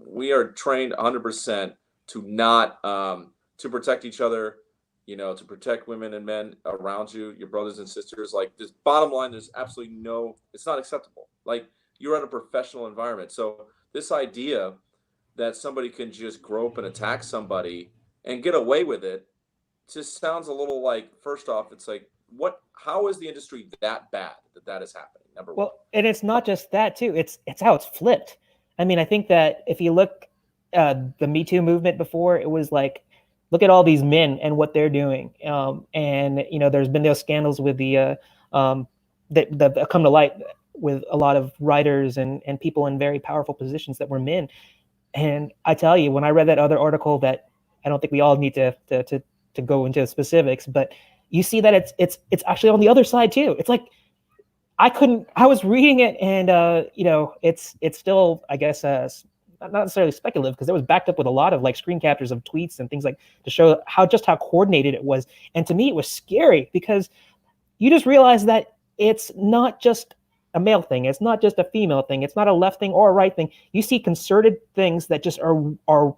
We are trained 100% to not to protect each other, to protect women and men around you, your brothers and sisters. Like, this bottom line, there's absolutely it's not acceptable. Like, you're in a professional environment. So this idea that somebody can just grope and attack somebody and get away with it just sounds a little like, first off, it's like, how is the industry that bad that is happening? Number one. Well, and it's not just that too. It's how it's flipped. I mean, I think that if you look the Me Too movement before, it was like, look at all these men and what they're doing. And there's been those scandals with that come to light with a lot of writers and people in very powerful positions that were men. And I tell you, when I read that other article, that I don't think we all need to go into specifics, but you see that it's actually on the other side too. It's like, I was reading it, and it's still, I guess, not necessarily speculative, because it was backed up with a lot of like screen captures of tweets and things like to show how coordinated it was. And to me, it was scary, because you just realize that it's not just a male thing. It's not just a female thing. It's not a left thing or a right thing. You see concerted things that just are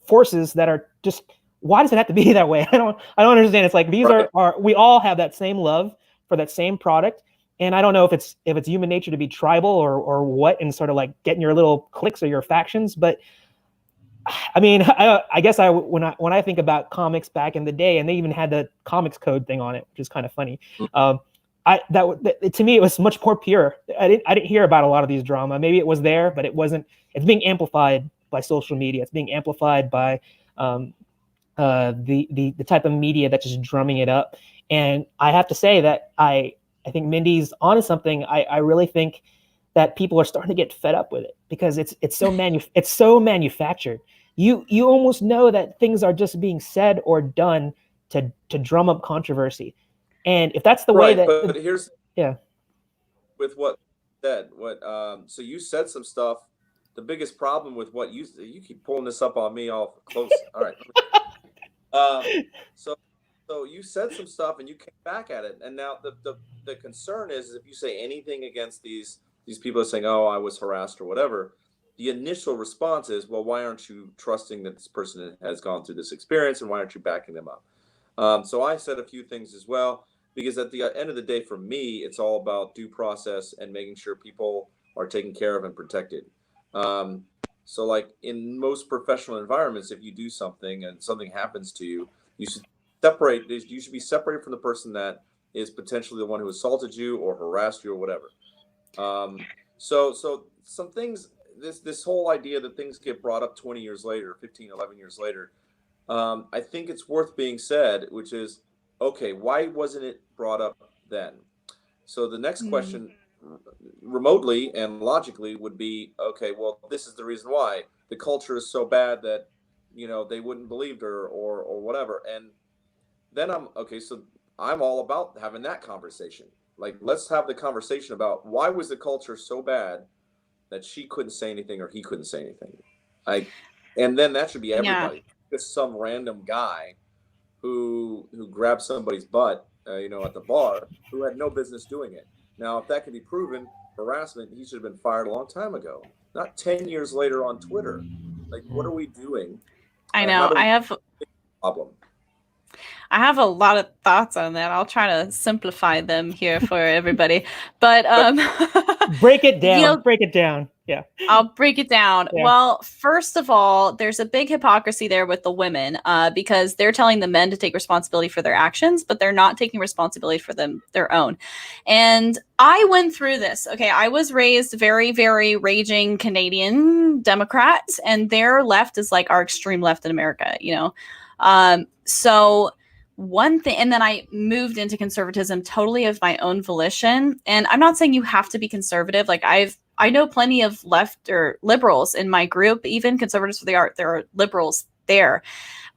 forces that are just, why does it have to be that way? I don't understand. It's like, these are we all have that same love for that same product. And I don't know if it's human nature to be tribal or what, and sort of like getting your little cliques or your factions. But I mean, I guess when I think about comics back in the day, and they even had the comics code thing on it, which is kind of funny. to me it was much more pure. I didn't hear about a lot of these drama. Maybe it was there, but it wasn't. It's being amplified by social media. It's being amplified by the type of media that's just drumming it up. And I have to say that I think Mindy's onto something. I really think that people are starting to get fed up with it because it's so manufactured. You almost know that things are just being said or done to drum up controversy. And if that's the way that, but here's with what said, so you said some stuff. The biggest problem with what you keep pulling this up on me all close. All right. So you said some stuff and you came back at it, and now the concern is if you say anything against these people are saying, oh, I was harassed or whatever, the initial response is, well, why aren't you trusting that this person has gone through this experience, and why aren't you backing them up? So I said a few things as well, because at the end of the day, for me, it's all about due process and making sure people are taken care of and protected. So like in most professional environments, if you do something and something happens to you, you should be separated from the person that is potentially the one who assaulted you or harassed you or whatever. So some things, this whole idea that things get brought up 20 years later, 15, 11 years later, I think it's worth being said, which is, okay, why wasn't it brought up then? So the next question remotely and logically would be, okay, well, this is the reason why. The culture is so bad that, they wouldn't believe her or whatever. And then so I'm all about having that conversation. Like, let's have the conversation about why was the culture so bad that she couldn't say anything or he couldn't say anything. And then that should be everybody. Yeah. Just some random guy who grabbed somebody's butt, at the bar, who had no business doing it. Now, if that can be proven harassment, he should have been fired a long time ago, not 10 years later on Twitter. Like, what are we doing? I know. I have a lot of thoughts on that. I'll try to simplify them here for everybody. But break it down. Break it down. Yeah. I'll break it down. Yeah. Well, first of all, there's a big hypocrisy there with the women because they're telling the men to take responsibility for their actions, but they're not taking responsibility for their own. And I went through this. Okay, I was raised very, very raging Canadian Democrat, and their left is like our extreme left in America, So one thing, and then I moved into conservatism totally of my own volition. And I'm not saying you have to be conservative. Like I know plenty of left or liberals in my group, even conservatives for the art. There are liberals there.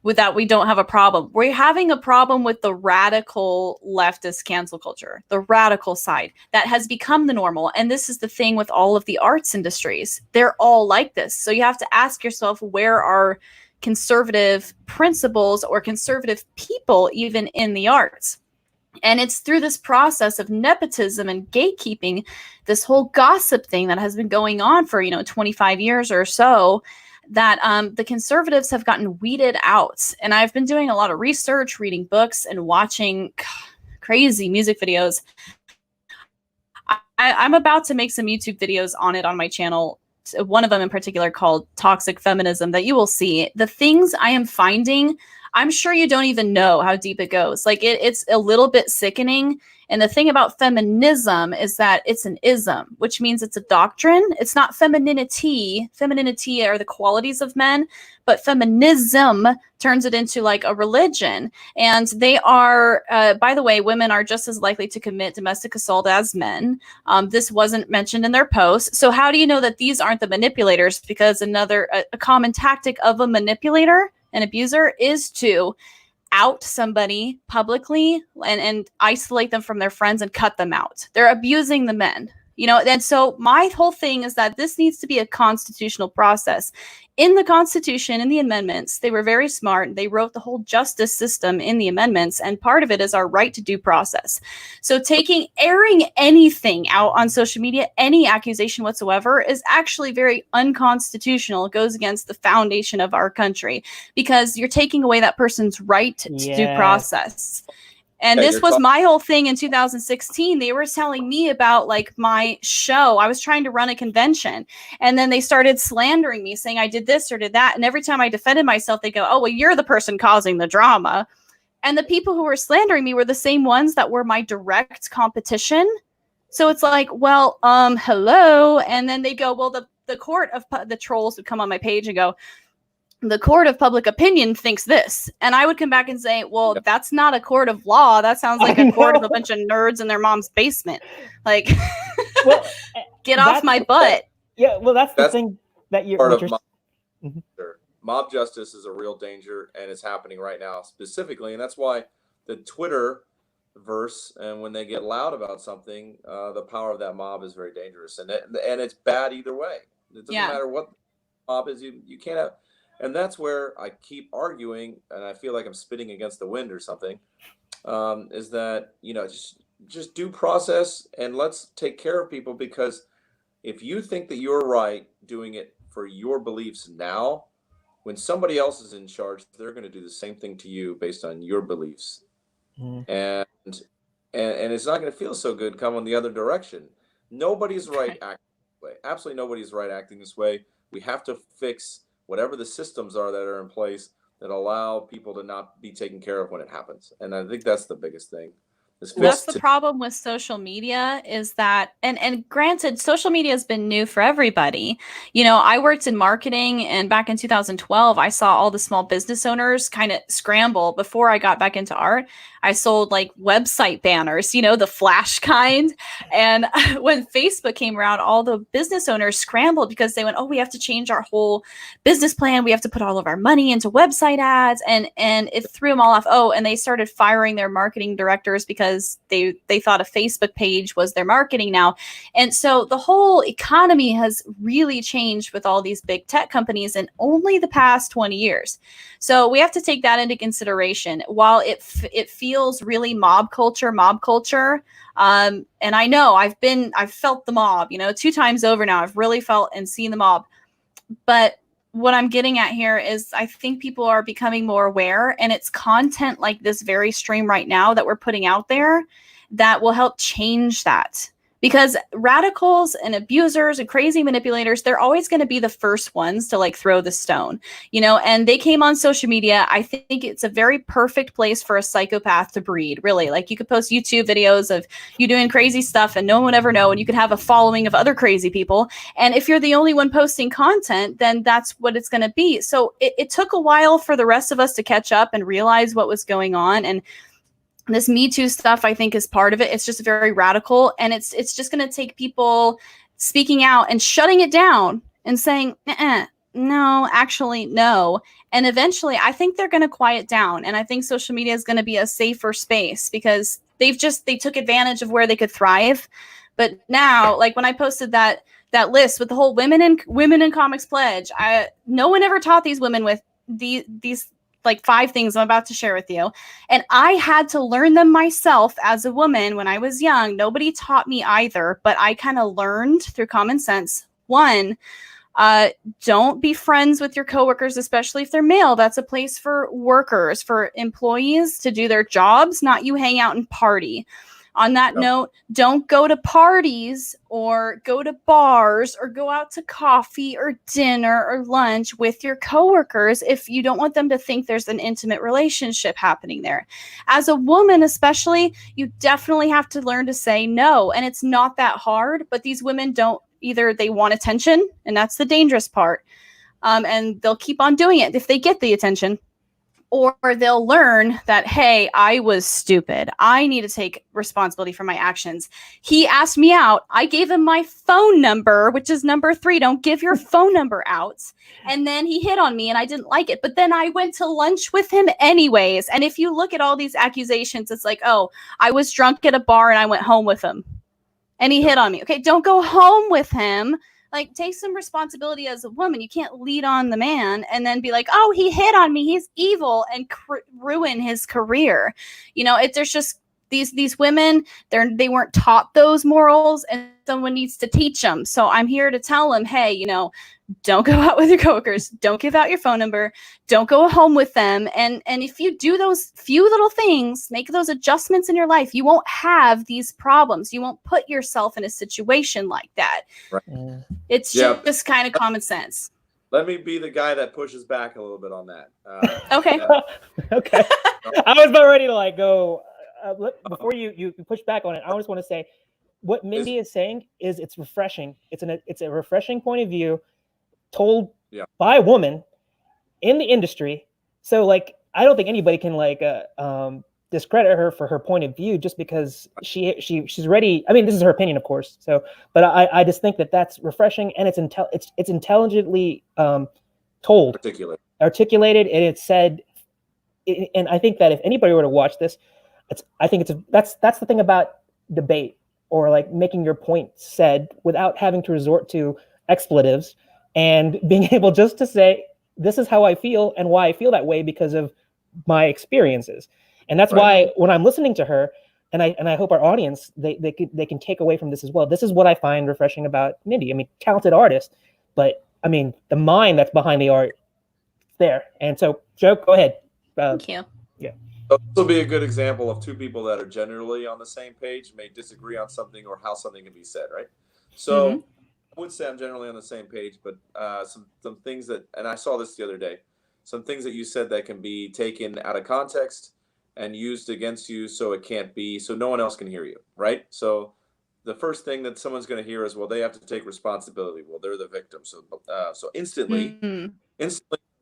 With that, we don't have a problem. We're having a problem with the radical leftist cancel culture, the radical side that has become the normal. And this is the thing with all of the arts industries. They're all like this. So you have to ask yourself, where are conservative principles or conservative people even in the arts? And it's through this process of nepotism and gatekeeping, this whole gossip thing that has been going on for 25 years or so, that the conservatives have gotten weeded out. And I've been doing a lot of research, reading books, and watching crazy music videos. I'm about to make some YouTube videos on it on my channel. One of them in particular called Toxic Feminism that you will see. The things I am finding, I'm sure you don't even know how deep it goes. Like it's a little bit sickening. And the thing about feminism is that it's an ism, which means it's a doctrine. It's not femininity. Femininity are the qualities of men, but feminism turns it into like a religion. And they are, by the way, women are just as likely to commit domestic assault as men. This wasn't mentioned in their post. So how do you know that these aren't the manipulators? Because a common tactic of a manipulator, an abuser, is to out somebody publicly and isolate them from their friends and cut them out. They're abusing the men, and so my whole thing is that this needs to be a constitutional process. In the Constitution, in the amendments, they were very smart. They wrote the whole justice system in the amendments, and part of it is our right to due process. So airing anything out on social media, any accusation whatsoever, is actually very unconstitutional. It goes against the foundation of our country because you're taking away that person's right to due process. And this was my whole thing in 2016. They were telling me about like my show. I was trying to run a convention, and then they started slandering me, saying I did this or did that. And every time I defended myself, they go, "Oh, well, you're the person causing the drama." And the people who were slandering me were the same ones that were my direct competition. So it's like, well, hello. And then they go, well, the court of the trolls would come on my page and go, the court of public opinion thinks this. And I would come back and say, well, that's not a court of law. That sounds like a court of a bunch of nerds in their mom's basement. Like, well, get off my butt. Yeah, well, that's the thing that you're... Mob justice is a real danger, and it's happening right now specifically. And that's why the Twitter verse, and when they get loud about something, the power of that mob is very dangerous. And it's bad either way. It doesn't matter what mob is. You can't have... And that's where I keep arguing, and I feel like I'm spitting against the wind or something, is that, just due process, and let's take care of people, because if you think that you're right doing it for your beliefs now, when somebody else is in charge, they're going to do the same thing to you based on your beliefs. And it's not going to feel so good coming the other direction. Nobody's right acting this way. Absolutely nobody's right acting this way. We have to fix whatever the systems are that are in place that allow people to not be taken care of when it happens. And I think that's the biggest thing. That's the problem with social media, is that, and granted, social media has been new for everybody. I worked in marketing, and back in 2012, I saw all the small business owners kind of scramble. Before I got back into art, I sold like website banners, the flash kind. And when Facebook came around, all the business owners scrambled because they went, oh, we have to change our whole business plan. We have to put all of our money into website ads. And it threw them all off. Oh, and they started firing their marketing directors because they thought a Facebook page was their marketing now. And so the whole economy has really changed with all these big tech companies in only the past 20 years. So we have to take that into consideration. While it feels really mob culture, and I know I've felt the mob, 2 times over now. I've really felt and seen the mob. But what I'm getting at here is I think people are becoming more aware, and it's content like this very stream right now that we're putting out there that will help change that. Because radicals and abusers and crazy manipulators, they're always going to be the first ones to like throw the stone, and they came on social media. I think it's a very perfect place for a psychopath to breed, really. Like, you could post YouTube videos of you doing crazy stuff and no one would ever know, and you could have a following of other crazy people. And if you're the only one posting content, then that's what it's going to be. So it took a while for the rest of us to catch up and realize what was going on. And this Me Too stuff, I think, is part of it. It's just very radical, and it's just going to take people speaking out and shutting it down and saying, no, actually, no. And eventually, I think they're going to quiet down, and I think social media is going to be a safer space because they took advantage of where they could thrive. But now, like when I posted that list with the whole women in comics pledge, no one ever taught these women with these like 5 things I'm about to share with you. And I had to learn them myself as a woman when I was young. Nobody taught me either, but I kind of learned through common sense. 1, don't be friends with your coworkers, especially if they're male. That's a place for workers, for employees to do their jobs, not you hang out and party. On that note, don't go to parties or go to bars or go out to coffee or dinner or lunch with your coworkers if you don't want them to think there's an intimate relationship happening there. As a woman, especially, you definitely have to learn to say no. And it's not that hard, but these women don't. Either they want attention, and that's the dangerous part, and they'll keep on doing it if they get the attention. Or they'll learn that, hey, I was stupid. I need to take responsibility for my actions. He asked me out. I gave him my phone number, which is number 3. Don't give your phone number out. And then he hit on me and I didn't like it. But then I went to lunch with him anyways. And if you look at all these accusations, it's like, oh, I was drunk at a bar and I went home with him. And he hit on me. Okay, don't go home with him. Like, take some responsibility as a woman. You can't lead on the man and then be like, oh, he hit on me, he's evil, and ruin his career. There's just these women, they weren't taught those morals, and someone needs to teach them. So I'm here to tell them, hey, don't go out with your coworkers. Don't give out your phone number. Don't go home with them. And if you do those few little things, make those adjustments in your life, you won't have these problems. You won't put yourself in a situation like that. Right. It's just kind of common sense. let me be the guy that pushes back a little bit on that. Okay. Okay. I was about ready to like go before you push back on it. I just want to say what Mindy is saying is it's refreshing. It's a refreshing point of view told by a woman in the industry. So like I don't think anybody can like discredit her for her point of view just because she's ready. I mean, this is her opinion, of course. So, but I just think that that's refreshing, and it's intelligently told, articulated, and it's said. And I think that if anybody were to watch this, that's the thing about debate or like making your point said without having to resort to expletives and being able just to say, this is how I feel and why I feel that way because of my experiences. And that's why when I'm listening to her, and I hope our audience, they can take away from this as well. This is what I find refreshing about Mindy. I mean, talented artist, but I mean, the mind that's behind the art there. And so, Joe, go ahead. Thank you. Yeah. So this will be a good example of two people that are generally on the same page, may disagree on something or how something can be said, right? So I would say I'm generally on the same page, but some things that, and I saw this the other day, some things that you said that can be taken out of context and used against you, so it can't be, so no one else can hear you, right? So the first thing that someone's going to hear is, well, they have to take responsibility. Well, they're the victim. So instantly, something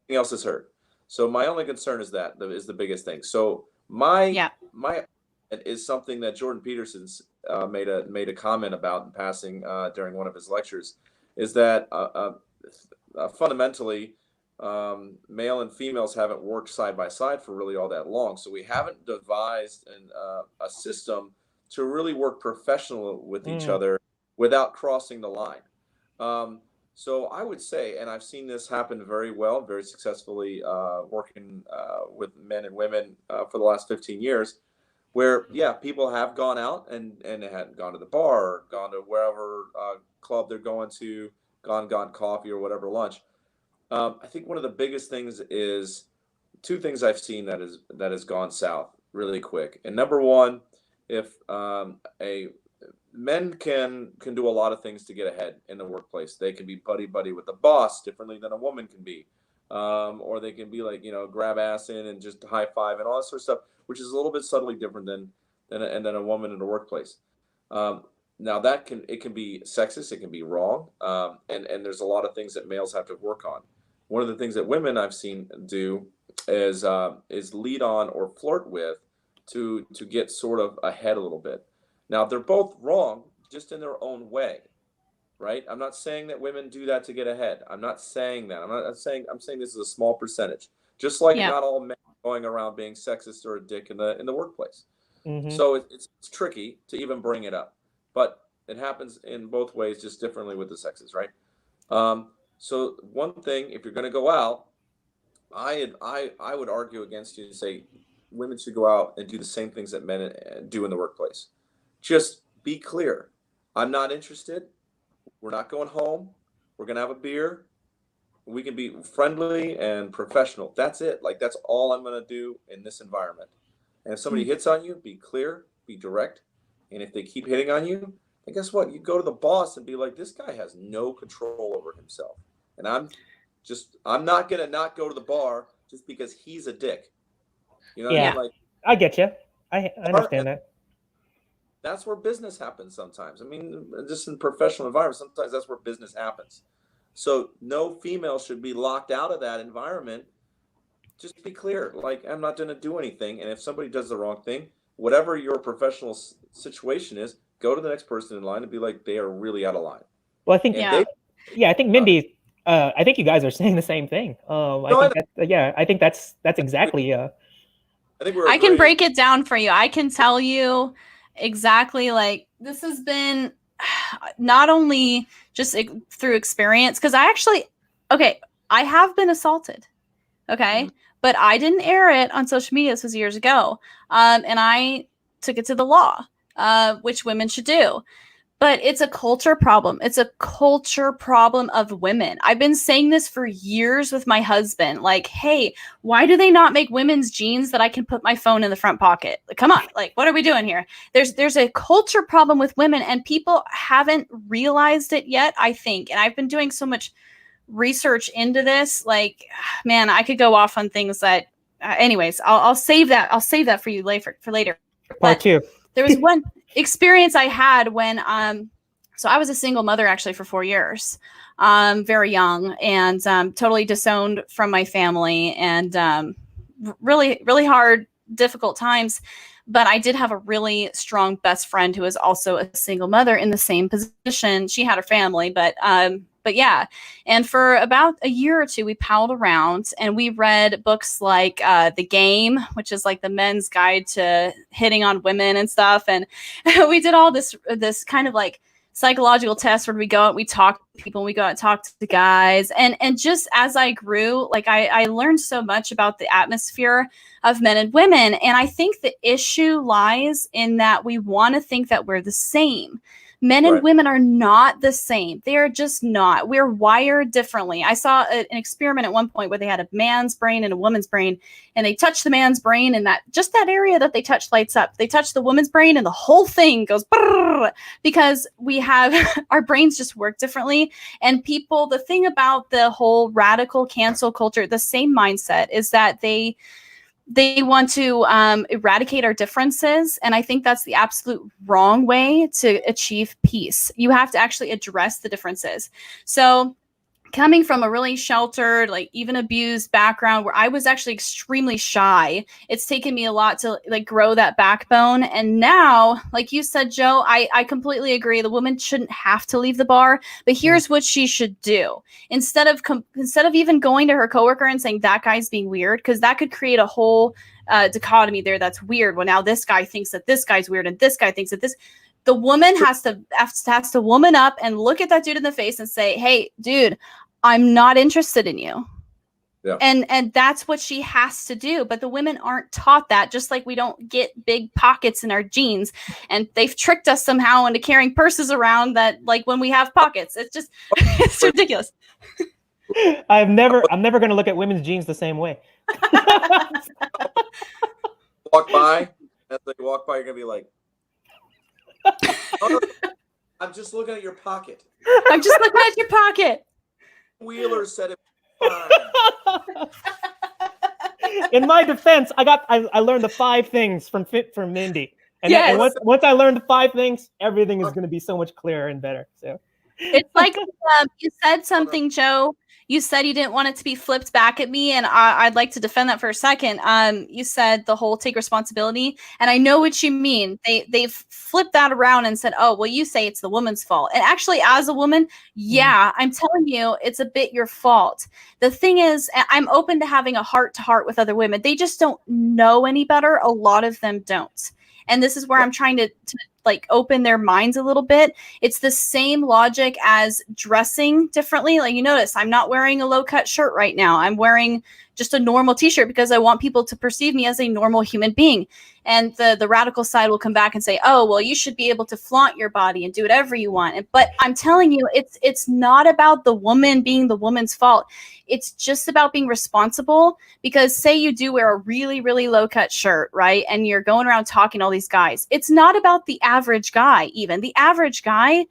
else is heard. So my only concern is that is the biggest thing. So my is something that Jordan Peterson's made a comment about in passing during one of his lectures, is that fundamentally male and females haven't worked side by side for really all that long. So we haven't devised a system to really work professional with each other without crossing the line. So I would say, and I've seen this happen very well, very successfully working with men and women for the last 15 years, where, people have gone out and they hadn't gone to the bar, or gone to wherever club they're going to, gone coffee or whatever lunch. I think one of the biggest things is two things I've seen that has gone south really quick. And number one, if men can do a lot of things to get ahead in the workplace. They can be buddy with the boss differently than a woman can be, or they can be like, grab ass in and just high five and all that sort of stuff, which is a little bit subtly different than a woman in the workplace. Now that can be sexist, it can be wrong, and there's a lot of things that males have to work on. One of the things that women I've seen do is lead on or flirt with to get sort of ahead a little bit. Now, they're both wrong, just in their own way, right? I'm not saying that women do that to get ahead. I'm not saying that. I'm saying this is a small percentage. Just like not all men going around being sexist or a dick in the workplace. So it's tricky to even bring it up, but it happens in both ways, just differently with the sexes, right? So one thing, if you're going to go out, I would argue against you and say women should go out and do the same things that men do in the workplace. Just be clear. I'm not interested. We're not going home. We're going to have a beer. We can be friendly and professional. That's it. Like, that's all I'm going to do in this environment. And if somebody hits on you, be clear, be direct. And if they keep hitting on you, then guess what? You go to the boss and be like, this guy has no control over himself. And I'm not going to not go to the bar just because he's a dick. You know what I mean? Like, I get you. I understand that. That's where business happens sometimes. I mean, just in professional environments, sometimes that's where business happens. So no female should be locked out of that environment. Just be clear. Like, I'm not going to do anything. And if somebody does the wrong thing, whatever your professional situation is, go to the next person in line and be like, they are really out of line. Well, I think, I think Mindy, I think you guys are saying the same thing. I think that's exactly. I think I can break it down for you. I can tell you exactly, like, this has been not only just through experience, because I have been assaulted, but I didn't air it on social media. This was years ago, and I took it to the law, which women should do. But it's a culture problem. It's a culture problem of women. I've been saying this for years with my husband. Like, hey, why do they not make women's jeans that I can put my phone in the front pocket? Like, come on, like, what are we doing here? There's a culture problem with women, and people haven't realized it yet, I think. And I've been doing so much research into this, like, man, I could go off on things that, anyways, I'll save that. I'll save that for you later. Part two. There was one experience I had when, so I was a single mother actually for 4 years, very young, and totally disowned from my family, and really, really hard, difficult times. But I did have a really strong best friend who was also a single mother in the same position. She had her family, but yeah. And for about a year or two, we palled around and we read books like The Game, which is like the men's guide to hitting on women and stuff. And we did all this kind of like psychological test where we go out, we talk to people, and we go out and talk to the guys. And just as I grew, like I learned so much about the atmosphere of men and women. And I think the issue lies in that we want to think that we're the same. Men and women are not the same. They're just not. We're wired differently. I saw an experiment at one point where they had a man's brain and a woman's brain, and they touched the man's brain, and that area that they touched lights up. They touch the woman's brain and the whole thing goes brrr, because we have our brains just work differently. And people, the thing about the whole radical cancel culture, the same mindset is that they want to eradicate our differences. And I think that's the absolute wrong way to achieve peace. You have to actually address the differences. So coming from a really sheltered, like even abused background where I was actually extremely shy, it's taken me a lot to like grow that backbone. And now, like you said, Joe, I completely agree. The woman shouldn't have to leave the bar, but here's what she should do. Instead of even going to her coworker and saying that guy's being weird, because that could create a whole dichotomy there. That's weird. Well, now this guy thinks that this guy's weird and this guy thinks that this. The woman has to woman up and look at that dude in the face and say, hey, dude, I'm not interested in you. Yeah. And that's what she has to do. But the women aren't taught that, just like we don't get big pockets in our jeans. And they've tricked us somehow into carrying purses around that, like when we have pockets. It's just, it's ridiculous. I'm never going to look at women's jeans the same way. Walk by, as they walk by, you're going to be like, oh, I'm just looking at your pocket. I'm just looking at your pocket. Wheeler said it fine. In my defense, I learned the 5 things from Mindy. And, yes. And once I learned the 5 things, everything is going to be so much clearer and better. So it's like you said something, Joe. You said you didn't want it to be flipped back at me, and I'd like to defend that for a second. You said the whole take responsibility, and I know what you mean. They've flipped that around and said, oh, well, you say it's the woman's fault. And actually, as a woman, yeah, I'm telling you, it's a bit your fault. The thing is, I'm open to having a heart-to-heart with other women. They just don't know any better. A lot of them don't. And this is where I'm trying to like open their minds a little bit. It's the same logic as dressing differently. Like you notice, I'm not wearing a low-cut shirt right now. I'm wearing just a normal t-shirt because I want people to perceive me as a normal human being. And the radical side will come back and say, oh, well, you should be able to flaunt your body and do whatever you want. But I'm telling you, it's not about the woman being the woman's fault. It's just about being responsible, because say you do wear a really, really low cut shirt, right? And you're going around talking to all these guys. It's not about the average guy, even. The average guy,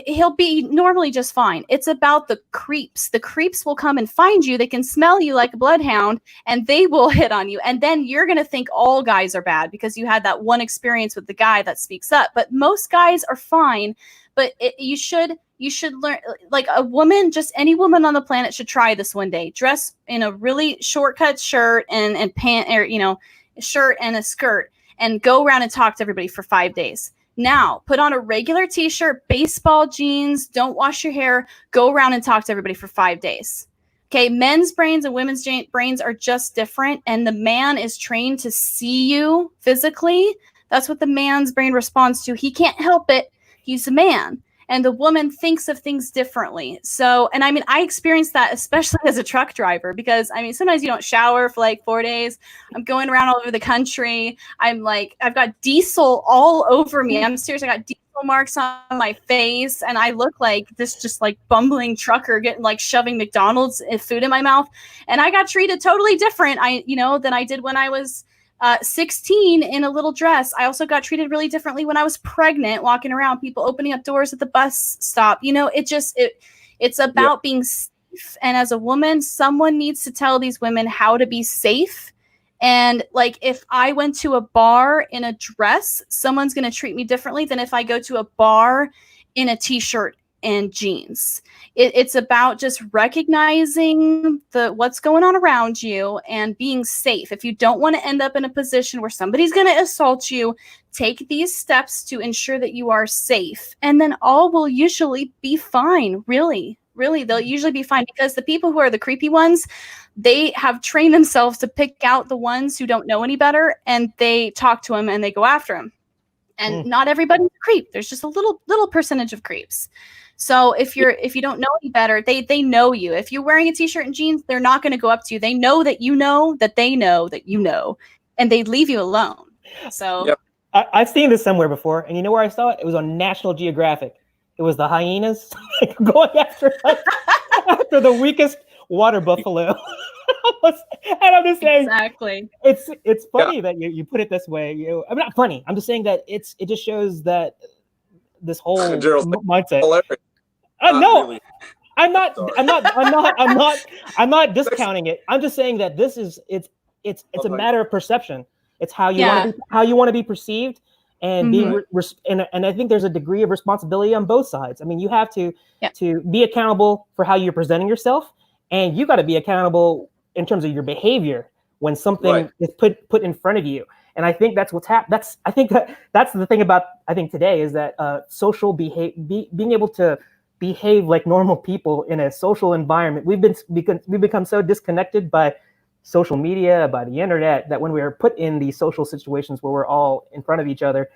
he'll be normally just fine. It's about the creeps. The creeps will come and find you. They can smell you like a bloodhound, and they will hit on you. And then you're going to think all guys are bad because you had that one experience with the guy that speaks up. But most guys are fine. But you should learn, like a woman, just any woman on the planet should try this one day. Dress in a really short-cut shirt and pant, or, you know, shirt and a skirt, and go around and talk to everybody for 5 days. Now, put on a regular t-shirt, baseball jeans, don't wash your hair, go around and talk to everybody for 5 days. Okay, men's brains and women's brains are just different, and the man is trained to see you physically. That's what the man's brain responds to. He can't help it. He's a man. And the woman thinks of things differently. So, and I mean, I experienced that especially as a truck driver, because I mean, sometimes you don't shower for like 4 days. I'm going around all over the country. I'm like, I've got diesel all over me. I'm serious. I got diesel marks on my face, and I look like this just like bumbling trucker getting like shoving McDonald's food in my mouth. And I got treated totally different, than I did when I was 16 in a little dress. I also got treated really differently when I was pregnant, walking around, people opening up doors at the bus stop. It's about being And as a woman, someone needs to tell these women how to be safe. And like, if I went to a bar in a dress, someone's going to treat me differently than if I go to a bar in a t-shirt and jeans. It's about just recognizing what's going on around you and being safe. If you don't want to end up in a position where somebody's going to assault you, take these steps to ensure that you are safe. And then all will usually be fine. Really, they'll usually be fine, because the people who are the creepy ones, they have trained themselves to pick out the ones who don't know any better, and they talk to them and they go after them. And not everybody's a creep. There's just a little percentage of creeps. So if you don't know any better, they know you. If you're wearing a t-shirt and jeans, they're not going to go up to you. They know that you know that they know that you know, and they leave you alone. So Yep. I've seen this somewhere before, and you know where I saw it? It was on National Geographic. It was the hyenas going after the weakest water buffalo. And I'm just saying, exactly. It's funny that you put it this way. I'm not funny. I'm just saying that it just shows that this whole mindset. No, really. I'm not discounting it. I'm just saying that it's a matter of perception. It's how you want to be perceived, and and I think there's a degree of responsibility on both sides. I mean, you have to be accountable for how you're presenting yourself, and you got to be accountable in terms of your behavior when something is put in front of you. And I think that's what's happened. That's the thing about, I think, today, is that social being able to behave like normal people in a social environment. We've become so disconnected by social media, by the internet, that when we are put in these social situations where we're all in front of each other,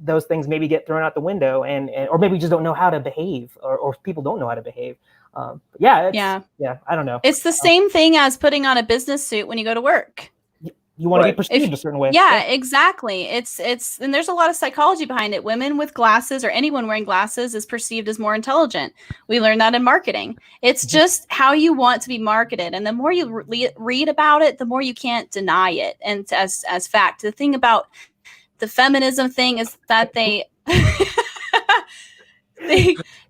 those things maybe get thrown out the window, or maybe we just don't know how to behave, or people don't know how to behave. I don't know. It's the same thing as putting on a business suit when you go to work. You want to be perceived a certain way. Yeah, exactly. It's and there's a lot of psychology behind it. Women with glasses, or anyone wearing glasses, is perceived as more intelligent. We learned that in marketing. It's just how you want to be marketed, and the more you read about it, the more you can't deny it. And as fact, the thing about the feminism thing is that they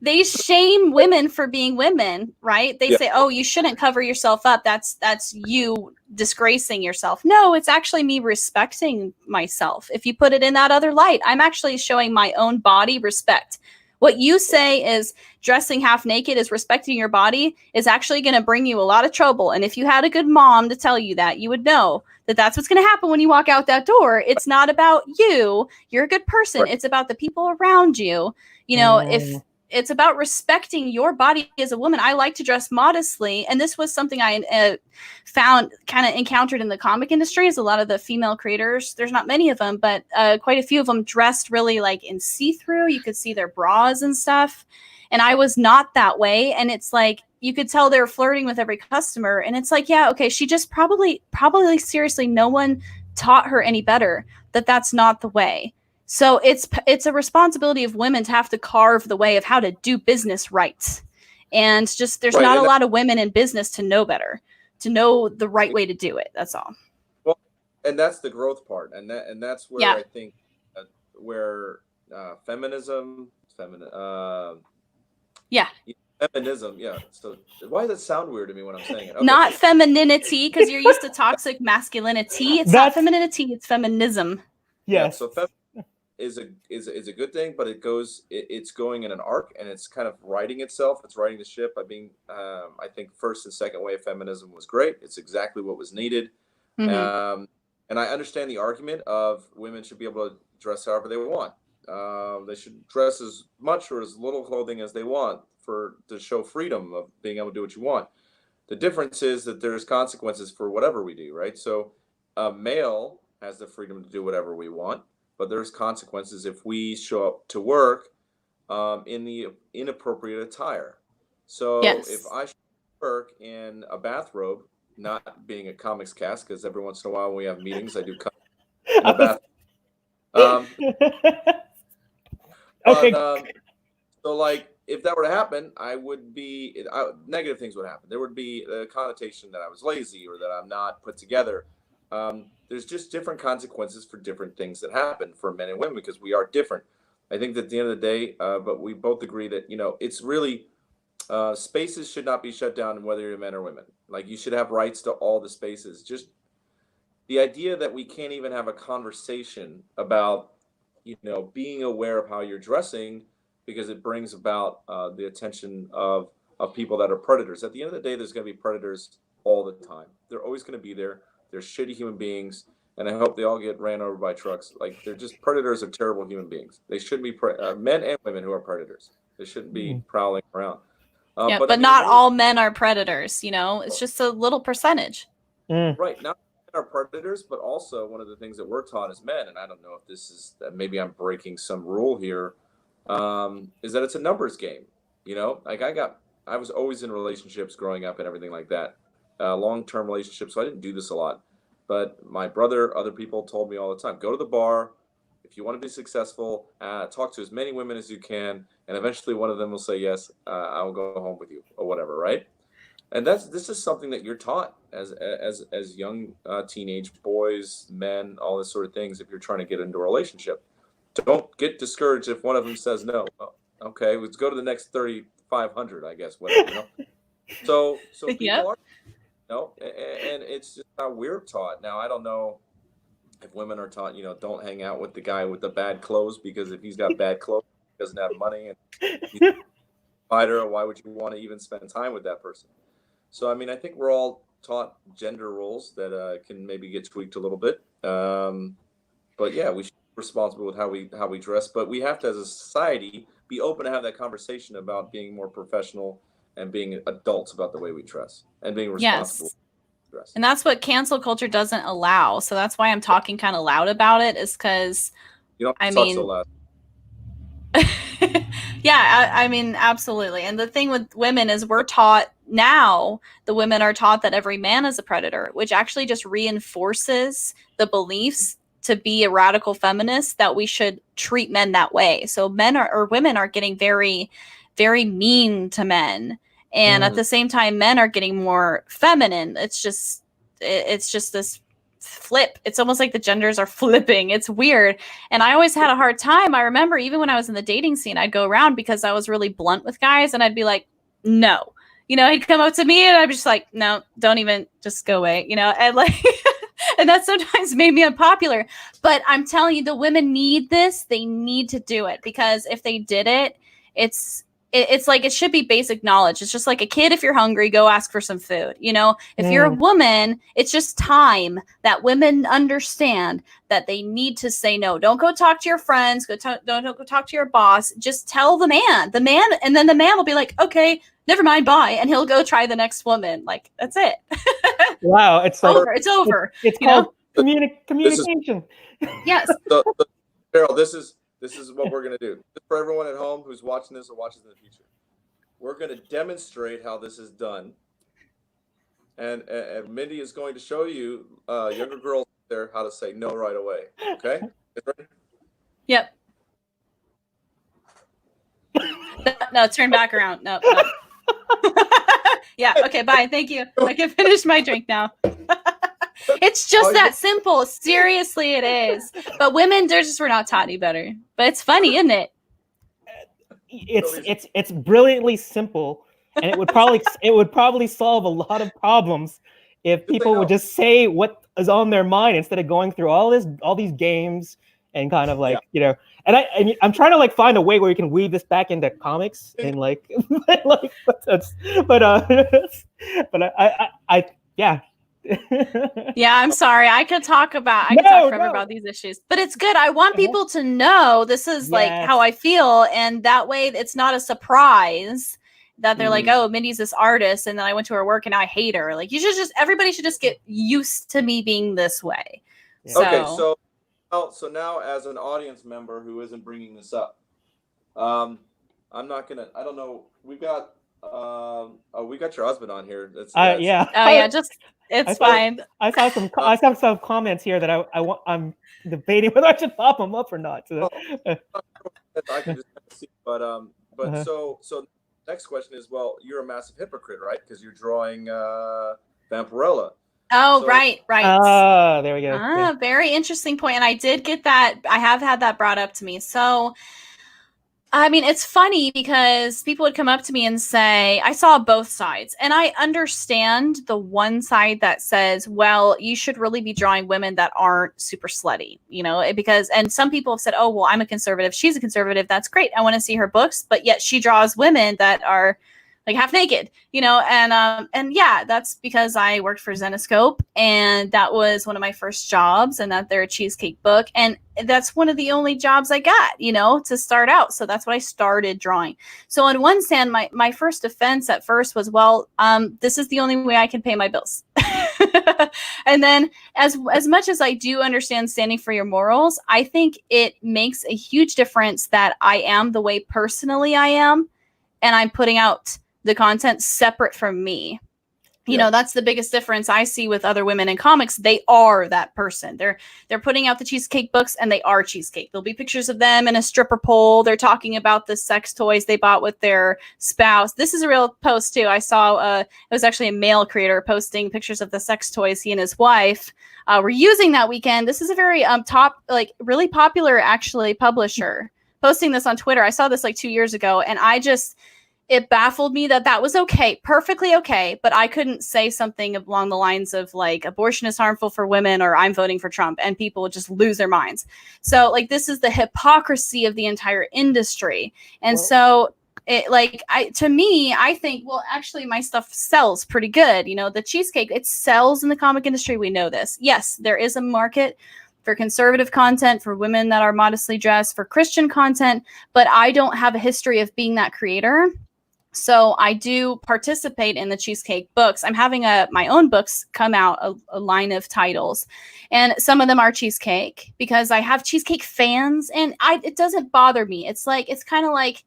they shame women for being women, right? They say, "Oh, you shouldn't cover yourself up. That's you disgracing yourself." No, it's actually me respecting myself. If you put it in that other light, I'm actually showing my own body respect. What you say is dressing half naked is respecting your body is actually going to bring you a lot of trouble. And if you had a good mom to tell you that, you would know that that's what's going to happen when you walk out that door. It's not about you. You're a good person. Right. It's about the people around you. You know, if it's about respecting your body as a woman. I like to dress modestly. And this was something I found, kind of encountered in the comic industry, is a lot of the female creators, there's not many of them, but quite a few of them dressed really like in see-through. You could see their bras and stuff. And I was not that way. And it's like, you could tell they were flirting with every customer. And it's like, yeah, okay, she just probably seriously, no one taught her any better, that's not the way. So it's a responsibility of women to have to carve the way of how to do business right. And just there's not a lot of women in business to know better, to know the right way to do it. That's all. Well, and that's the growth part. And that's where I think where feminism. So why does that sound weird to me when I'm saying it? Okay. Not femininity, because you're used to toxic masculinity. It's not femininity, it's feminism. Yes. So is a good thing, but it's going in an arc, and it's kind of righting itself. It's righting the ship. I think first and second wave feminism was great. It's exactly what was needed. Mm-hmm. And I understand the argument of women should be able to dress however they want. They should dress as much or as little clothing as they want to show freedom of being able to do what you want. The difference is that there's consequences for whatever we do, right? So a male has the freedom to do whatever we want, but there's consequences if we show up to work in the inappropriate attire. So if I show up to work in a bathrobe, not being a comics cast, because every once in a while when we have meetings, I do come in a bathrobe. So like, if that were to happen, negative things would happen. There would be a connotation that I was lazy or that I'm not put together. There's just different consequences for different things that happen for men and women, because we are different. I think that at the end of the day, but we both agree that, it's really spaces should not be shut down whether you're men or women. Like, you should have rights to all the spaces. Just the idea that we can't even have a conversation about, being aware of how you're dressing because it brings about the attention of people that are predators. At the end of the day, there's going to be predators all the time. They're always going to be there. They're shitty human beings, and I hope they all get ran over by trucks. Like, they're just predators are terrible human beings. They shouldn't be men and women who are predators. They shouldn't be prowling around. Yeah, but but not all men are predators. It's just a little percentage. Right. Not are predators, but also one of the things that we're taught as men, and I don't know if this is, maybe I'm breaking some rule here, is that it's a numbers game. Like, I was always in relationships growing up and everything like that, long-term relationships. So I didn't do this a lot, but my brother, other people told me all the time, go to the bar. If you want to be successful, talk to as many women as you can, and eventually one of them will say yes. I'll go home with you or whatever, right? And this is something that you're taught as young teenage boys, men, all this sort of things. If you're trying to get into a relationship, don't get discouraged if one of them says no. Okay, let's go to the next 3,500, I guess, whatever. So people are, and it's just how we're taught. Now, I don't know if women are taught, don't hang out with the guy with the bad clothes, because if he's got bad clothes, he doesn't have money, and he's a fighter, why would you want to even spend time with that person? So, I mean, I think we're all taught gender roles that can maybe get tweaked a little bit. But yeah, we should be responsible with how we dress. But we have to, as a society, be open to have that conversation about being more professional and being adults about the way we dress and being responsible. Yes. And that's what cancel culture doesn't allow. So that's why I'm talking kind of loud about it, is because you don't talk so loud. Yeah, I mean, absolutely. And the thing with women is we're taught now, the women are taught that every man is a predator, which actually just reinforces the beliefs to be a radical feminist that we should treat men that way. So women are getting very, very mean to men. And at the same time, men are getting more feminine. It's just this flip. It's almost like the genders are flipping. It's weird. And I always had a hard time. I remember even when I was in the dating scene, I'd go around because I was really blunt with guys, and I'd be like, no. He'd come up to me and I'd be just like, no, don't even, just go away, and like, and that sometimes made me unpopular. But I'm telling you, the women need this. They need to do it, because if they did it, it's like, it should be basic knowledge. It's just like a kid, if you're hungry, go ask for some food. If you're a woman, it's just time that women understand that they need to say no. Don't go talk to your friends. Don't go talk to your boss. Just tell the man, and then the man will be like, okay, never mind, bye. And he'll go try the next woman. Like, that's it. Wow. It's over. It's over. It's called communication. Yes. Carol, this is what we're going to do. For everyone at home who's watching this or watches in the future, we're going to demonstrate how this is done. And Mindy is going to show you younger girls there how to say no right away. Okay? Yep. No, turn back around. No. Yeah, okay, bye. Thank you. I can finish my drink now. It's just that simple. Seriously, it is. But women, we're not taught any better. But it's funny, isn't it? It's brilliantly simple, and it would probably solve a lot of problems if people would just say what is on their mind instead of going through all these games and kind of like And I'm trying to like find a way where you can weave this back into comics and like, Yeah, I'm sorry. I could talk forever about these issues, but it's good. I want people to know this is like how I feel, and that way it's not a surprise that they're like, oh, Mindy's this artist, and then I went to her work and now I hate her. Like, everybody should just get used to me being this way. Yeah. Okay, so now as an audience member who isn't bringing this up, I'm not gonna. I don't know. We got your husband on here. Yeah. Oh yeah, it's fine. I saw some comments here that I'm debating whether I should pop them up or not. So. I can just see, but so next question is, well, you're a massive hypocrite, right? Because you're drawing Vampirella. Oh, right. Oh, there we go. Yeah. Very interesting point. And I did get that. I have had that brought up to me. So I mean, it's funny because people would come up to me and say, I saw both sides. And I understand the one side that says, well, you should really be drawing women that aren't super slutty, because, and some people have said, oh, well, I'm a conservative. She's a conservative. That's great. I want to see her books. But yet she draws women that are like half naked, and yeah, that's because I worked for Zenoscope, and that was one of my first jobs, and that they're a cheesecake book, and that's one of the only jobs I got, to start out. So that's what I started drawing. So on one hand, my first defense at first was, well, this is the only way I can pay my bills. And then as much as I do understand standing for your morals, I think it makes a huge difference that I am the way personally I am, and I'm putting out the content separate from me. That's the biggest difference I see with other women in comics. They are that person. They're putting out the cheesecake books, and they are cheesecake. There'll be pictures of them in a stripper pole. They're talking about the sex toys they bought with their spouse. This is a real post too. I saw it was actually a male creator posting pictures of the sex toys he and his wife were using that weekend. This is a very really popular actually publisher posting this on Twitter. I saw this like 2 years ago, and it baffled me that was okay, perfectly okay, but I couldn't say something along the lines of like abortion is harmful for women or I'm voting for Trump, and people would just lose their minds. So like this is the hypocrisy of the entire industry. And so to me, I think, well, actually my stuff sells pretty good. The cheesecake, it sells in the comic industry. We know this. Yes, there is a market for conservative content, for women that are modestly dressed, for Christian content, but I don't have a history of being that creator. So I do participate in the cheesecake books. I'm having my own books come out, a line of titles, and some of them are cheesecake because I have cheesecake fans, and it doesn't bother me. It's kind of like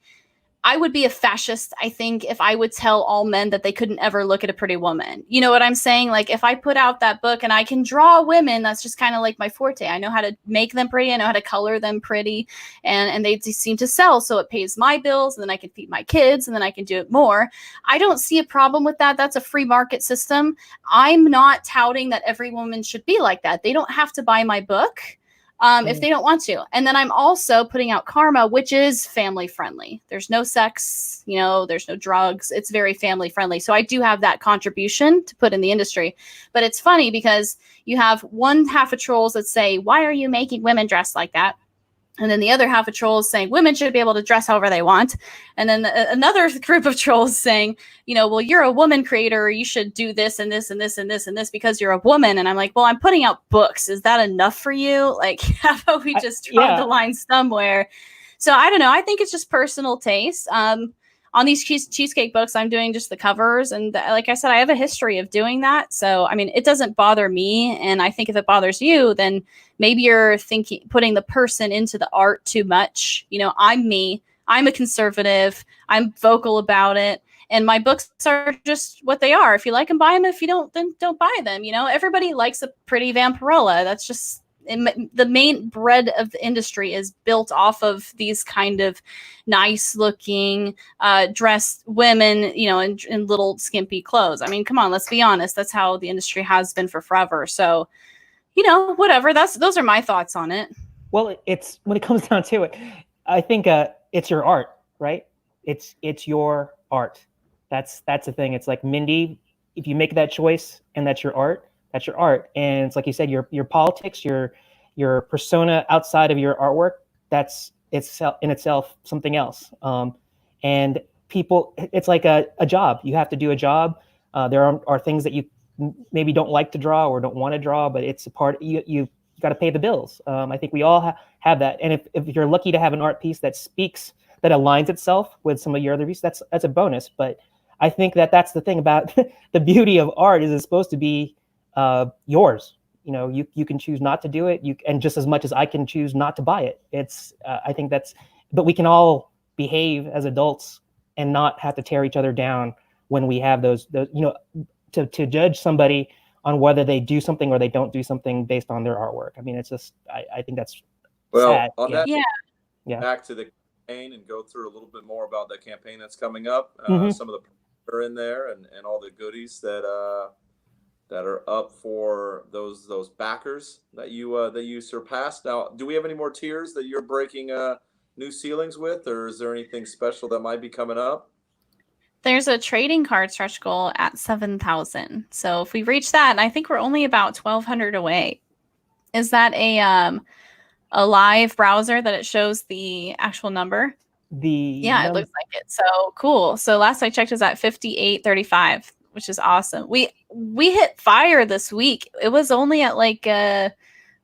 I would be a fascist, I think, if I would tell all men that they couldn't ever look at a pretty woman. You know what I'm saying? Like if I put out that book and I can draw women, that's just kind of like my forte. I know how to make them pretty. I know how to color them pretty, and they seem to sell. So it pays my bills, and then I can feed my kids, and then I can do it more. I don't see a problem with that. That's a free market system. I'm not touting that every woman should be like that. They don't have to buy my book. If they don't want to. And then I'm also putting out Karma, which is family friendly. There's no sex, there's no drugs. It's very family friendly. So I do have that contribution to put in the industry. But it's funny because you have one half of trolls that say, why are you making women dress like that? And then the other half of trolls saying women should be able to dress however they want. And then another group of trolls saying, well, you're a woman creator. You should do this and this and this and this and this because you're a woman. And I'm like, well, I'm putting out books. Is that enough for you? Like, how about we just draw the line somewhere? So I don't know. I think it's just personal taste. On these cheesecake books, I'm doing just the covers. And like I said, I have a history of doing that. So, I mean, it doesn't bother me. And I think if it bothers you, then maybe you're putting the person into the art too much. I'm me. I'm a conservative. I'm vocal about it. And my books are just what they are. If you like them, buy them. If you don't, then don't buy them. Everybody likes a pretty Vampirella. That's just the main bread of the industry is built off of these kind of nice looking dressed women, in little skimpy clothes. I mean, come on, let's be honest. That's how the industry has been for forever. So, whatever. Those are my thoughts on it. Well, it's when it comes down to it, I think it's your art, right? It's your art. That's the thing. It's like, Mindy, if you make that choice and that's your art, that's your art. And it's like you said, your politics, your persona outside of your artwork, it's in itself something else. And people, it's like a job. You have to do a job. There are things that you maybe don't like to draw or don't want to draw, but it's a part, you got to pay the bills. I think we all have that. And if you're lucky to have an art piece that aligns itself with some of your other pieces, that's a bonus. But I think that's the thing about the beauty of art is it's supposed to be yours. You can choose not to do it. And just as much as I can choose not to buy it. It's I think but we can all behave as adults and not have to tear each other down when we have those to judge somebody on whether they do something or they don't do something based on their artwork. I mean, it's just I think that's sad. On that, yeah. Back to the campaign and go through a little bit more about the campaign that's coming up. Some of the are in there and all the goodies that are up for those backers that you surpassed. Now, do we have any more tiers that you're breaking new ceilings with, or is there anything special that might be coming up? There's a trading card stretch goal at 7,000. So if we reach that, and I think we're only about 1,200 away. Is that a live browser that it shows the actual number? Yeah, it looks like it. So cool. So last I checked, is at 5835, which is awesome. We hit fire this week. It was only at like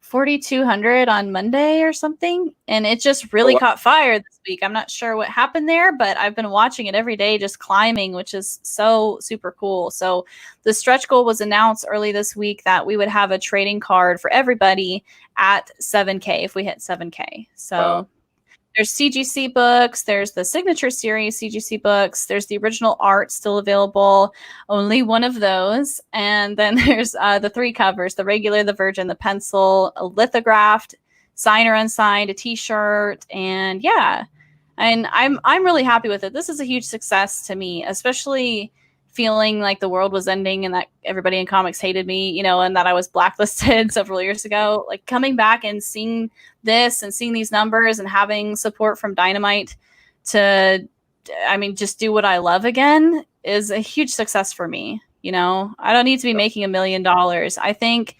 4,200 on Monday or something, and it just really caught fire this week. I'm not sure what happened there, but I've been watching it every day, just climbing, which is so super cool. So the stretch goal was announced early this week that we would have a trading card for everybody at 7K if we hit 7K. So there's CGC books, there's the signature series CGC books, there's the original art still available, only one of those. And then there's the 3 covers, the regular, the virgin, the pencil, a lithographed, signed or unsigned, a t-shirt, and yeah. And I'm really happy with it. This is a huge success to me, especially feeling like the world was ending and that everybody in comics hated me, you know, and that I was blacklisted several years ago. Like coming back and seeing this and seeing these numbers and having support from Dynamite to, I mean, just do what I love again is a huge success for me. You know, I don't need to be making $1 million. I think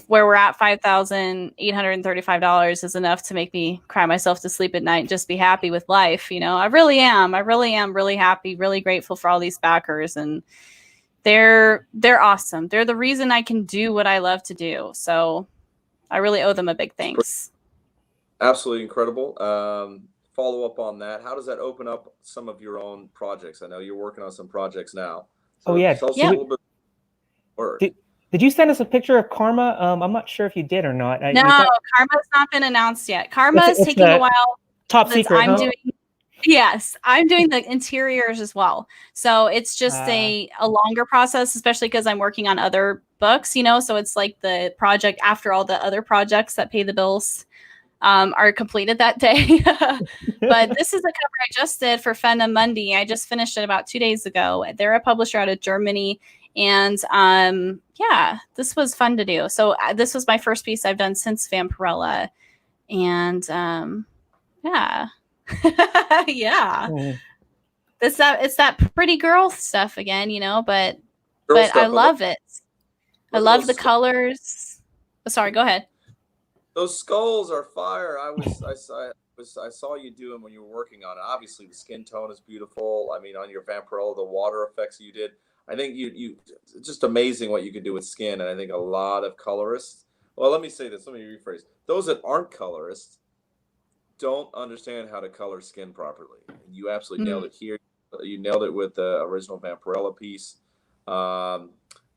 where we're at, $5,835 is enough to make me cry myself to sleep at night and just be happy with life. You know, I really am really happy, really grateful for all these backers, and they're awesome. They're the reason I can do what I love to do. So I really owe them a big thanks. Absolutely incredible. Follow up on that. How does that open up some of your own projects? I know you're working on some projects now. So tell us a little bit more. Did you send us a picture of Karma? I'm not sure if you did or not. No, Karma's not been announced yet. Karma's taking a while. Top secret. I'm doing the interiors as well. So it's just a longer process, especially because I'm working on other books, you know, so it's like the project after all the other projects that pay the bills are completed that day. But this is a cover I just did for Fandom Monday. I just finished it about 2 days ago. They're a publisher out of Germany. And yeah, this was fun to do. So this was my first piece I've done since Vampirella. And yeah. Yeah. It's that pretty girl stuff again, you know, but I love it. I love the colors. Oh, sorry, go ahead. Those skulls are fire. I saw you do them when you were working on it. Obviously, the skin tone is beautiful. I mean, on your Vampirella, the water effects you did. I think you it's just amazing what you can do with skin. And I think a lot of colorists. Well, let me say this. Let me rephrase. Those that aren't colorists don't understand how to color skin properly. And you absolutely nailed it here. You nailed it with the original Vampirella piece. And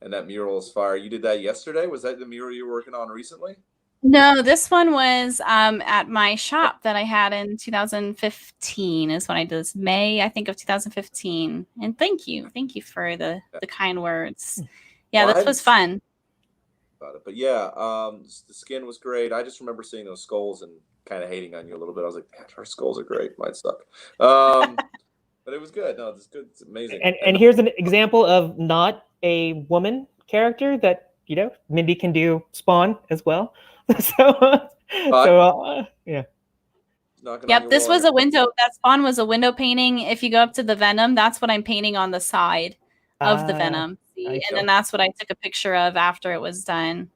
that mural is fire. You did that yesterday? Was that the mural you were working on recently? No, this one was at my shop that I had in 2015 is when I did this, May, I think, of 2015. And thank you for the kind words. Yeah, well, this was fun. About it. But yeah, the skin was great. I just remember seeing those skulls and kind of hating on you a little bit. I was like, our skulls are great. Might suck. But it was good. No, it's good. It's amazing. And here's an example of not a woman character that, you know, Mindy can do Spawn as well. Yeah. Yep, this was a window. That Spawn was a window painting. If you go up to the Venom, that's what I'm painting on the side of the Venom. See? And then that's what I took a picture of after it was done.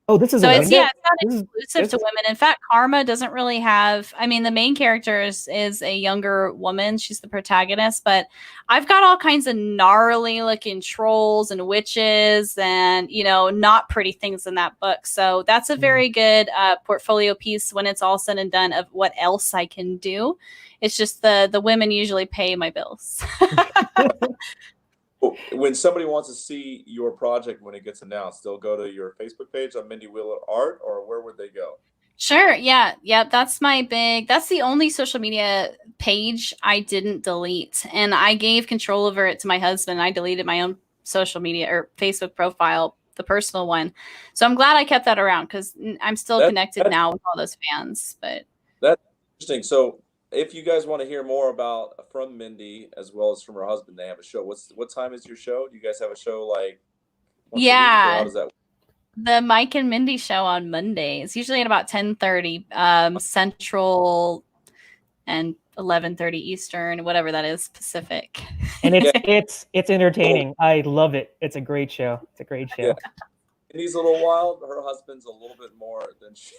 Oh, this is so it's not exclusive to women. In fact, Karma doesn't really have. I mean, the main character is a younger woman. She's the protagonist, but I've got all kinds of gnarly looking trolls and witches, and you know, not pretty things in that book. So that's a very good portfolio piece when it's all said and done of what else I can do. It's just the women usually pay my bills. When somebody wants to see your project when it gets announced, they'll go to your Facebook page on Mindy Wheeler Art, or where would they go? Sure. Yeah. That's the only social media page I didn't delete. And I gave control over it to my husband. I deleted my own social media or Facebook profile, the personal one. So I'm glad I kept that around because I'm still connected now with all those fans. But that's interesting. So if you guys want to hear more from Mindy as well as from her husband, they have a show. What time is your show? Do you guys have a show like once a week, or how does that work? The Mike and Mindy show on Monday. It's usually at about 10:30 Central and 11:30 Eastern, whatever that is, Pacific. And it's entertaining. I love it. It's a great show. It's a great show. Yeah. And he's a little wild. Her husband's a little bit more than she.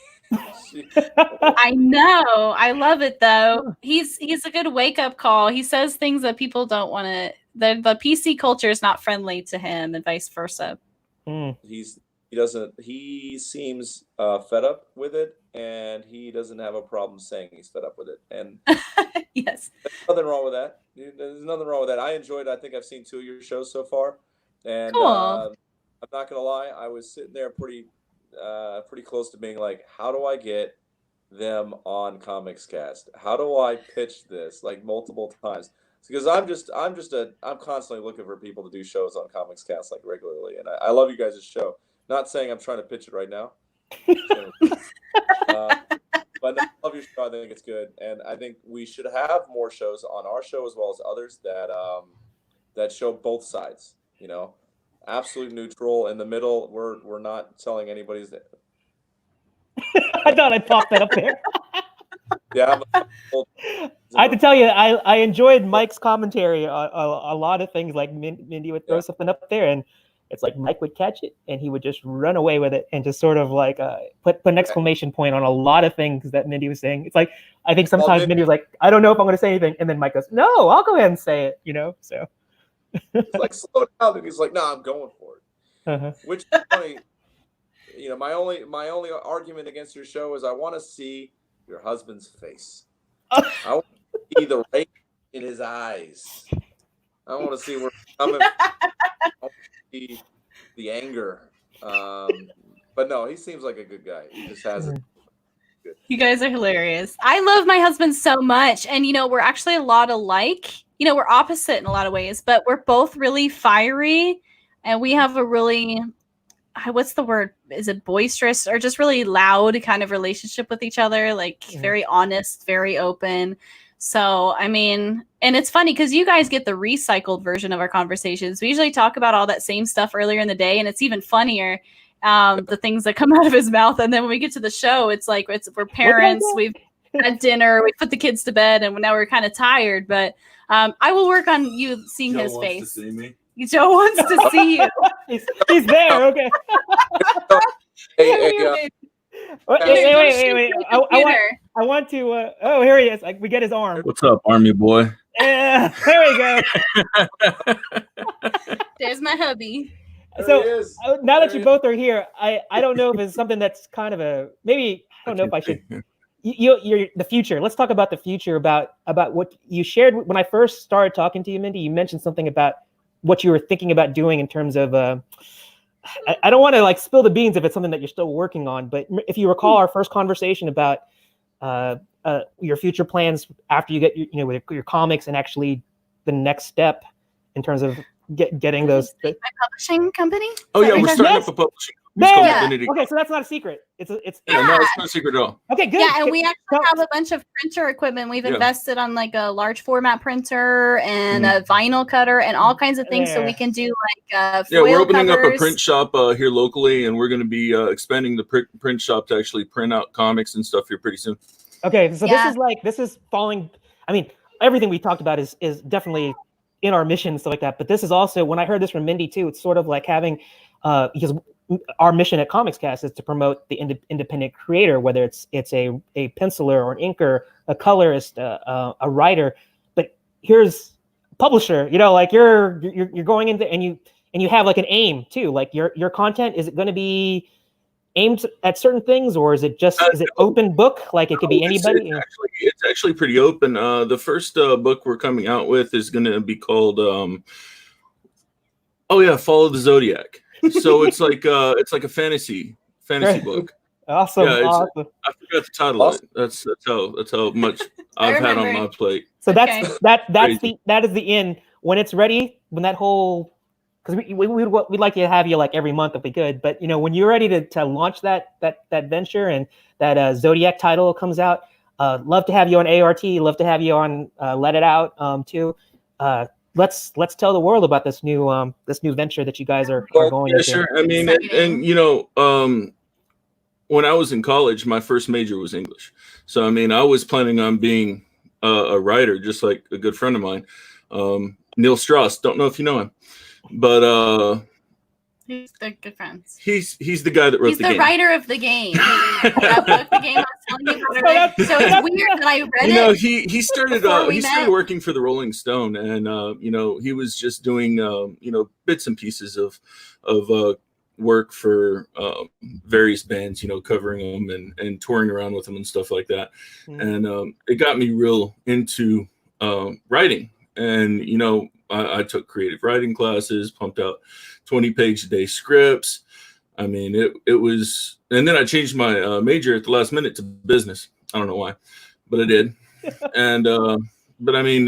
I know. I love it though. He's a good wake up call. He says things that people don't want to. The PC culture is not friendly to him, and vice versa. He seems fed up with it, and he doesn't have a problem saying he's fed up with it. And yes, there's nothing wrong with that. There's nothing wrong with that. I enjoyed it. I think I've seen 2 of your shows so far, and cool. I'm not gonna lie, I was sitting there pretty close to being like, how do I get them on Comics Cast? How do I pitch this like multiple times? Because I'm constantly looking for people to do shows on Comics Cast like regularly, and I love you guys' show. Not saying I'm trying to pitch it right now, but I love your show. I think it's good, and I think we should have more shows on our show as well as others that show both sides. You know. Absolute neutral in the middle. We're not telling anybody's. I thought I popped that up there. Yeah, I have to tell you, I enjoyed Mike's commentary on a lot of things. Like Mindy would throw something up there, and it's like Mike would catch it, and he would just run away with it, and just sort of like put an exclamation point on a lot of things that Mindy was saying. It's like I think sometimes Mindy was like, I don't know if I'm going to say anything, and then Mike goes, No, I'll go ahead and say it. You know, so. It's like slow down, and he's like, "No, I'm going for it." Which is funny. You know, my only argument against your show is I want to see your husband's face. I want to see the rage in his eyes. I want to see where it's coming from. I want to see the anger. But no, he seems like a good guy. He just has it. Good. You guys are hilarious. I love my husband so much, and we're actually a lot alike. We're opposite in a lot of ways, but we're both really fiery, and we have a really, what's the word? Is it boisterous or just really loud kind of relationship with each other? Like very honest, very open. So, I mean, and it's funny because you guys get the recycled version of our conversations. We usually talk about all that same stuff earlier in the day, and it's even funnier, the things that come out of his mouth. And then when we get to the show, it's like we're parents. We've had dinner. We put the kids to bed, and now we're kind of tired, but I will work on you seeing Joe his wants face. to see me. Joe wants to see you. he's there. Okay. Hey, Wait. I want to. Oh, here he is. Like we get his arm. What's up, Army boy? Yeah, there we go. There's my hubby. So now that you both are here, I don't know if it's something that's kind of maybe I don't know if I should. You're the future. Let's talk about the future. About what you shared when I first started talking to you, Mindy. You mentioned something about what you were thinking about doing in terms of. I don't want to like spill the beans if it's something that you're still working on, but if you recall our first conversation about your future plans after you get your comics and actually the next step in terms of getting those. My publishing company. Oh yeah, we're starting up a publishing. Okay, so that's not a secret. It's no, it's not a secret at all. Okay, good. Yeah, and we actually have a bunch of printer equipment. We've invested on like a large format printer and a vinyl cutter and all kinds of things, so we can do like foil we're opening covers. up a print shop here locally, and we're going to be expanding the print shop to actually print out comics and stuff here pretty soon. Okay, so this is falling. I mean, everything we talked about is definitely in our mission and stuff like that. But this is also, when I heard this from Mindy too, it's sort of like having because our mission at Comics Cast is to promote the independent creator, whether it's a penciler or an inker, a colorist, a writer. But here's a publisher. Like you're going into and you have like an aim too. Like your content, is it going to be aimed at certain things, or is it open book? Like it could be anybody. It's actually pretty open. The first book we're coming out with is going to be called Follow the Zodiac. So it's like a fantasy book. Awesome. Yeah, awesome. I forgot the title of it. That's how much I've had on my plate. So that is the end. When it's ready, when that whole, because we'd like to have you like every month if we could, but when you're ready to launch that venture and that Zodiac title comes out, love to have you on ART. Love to have you on Let It Out too. Let's tell the world about this new venture that you guys are going into. Sure. I mean, and when I was in college, my first major was English. So I mean, I was planning on being a writer, just like a good friend of mine, Neil Strauss. Don't know if you know him, but they're good friends. he's the guy that wrote He's the game. writer of the game. That book, the game I was telling you about. So it's weird that I read it. He started started working for the Rolling Stone, and he was just doing bits and pieces of work for various bands, covering them and touring around with them and stuff like that. And it got me real into writing. And I took creative writing classes, pumped out 20-page a day scripts. I mean, it was, and then I changed my major at the last minute to business. I don't know why, but I did. And but I mean,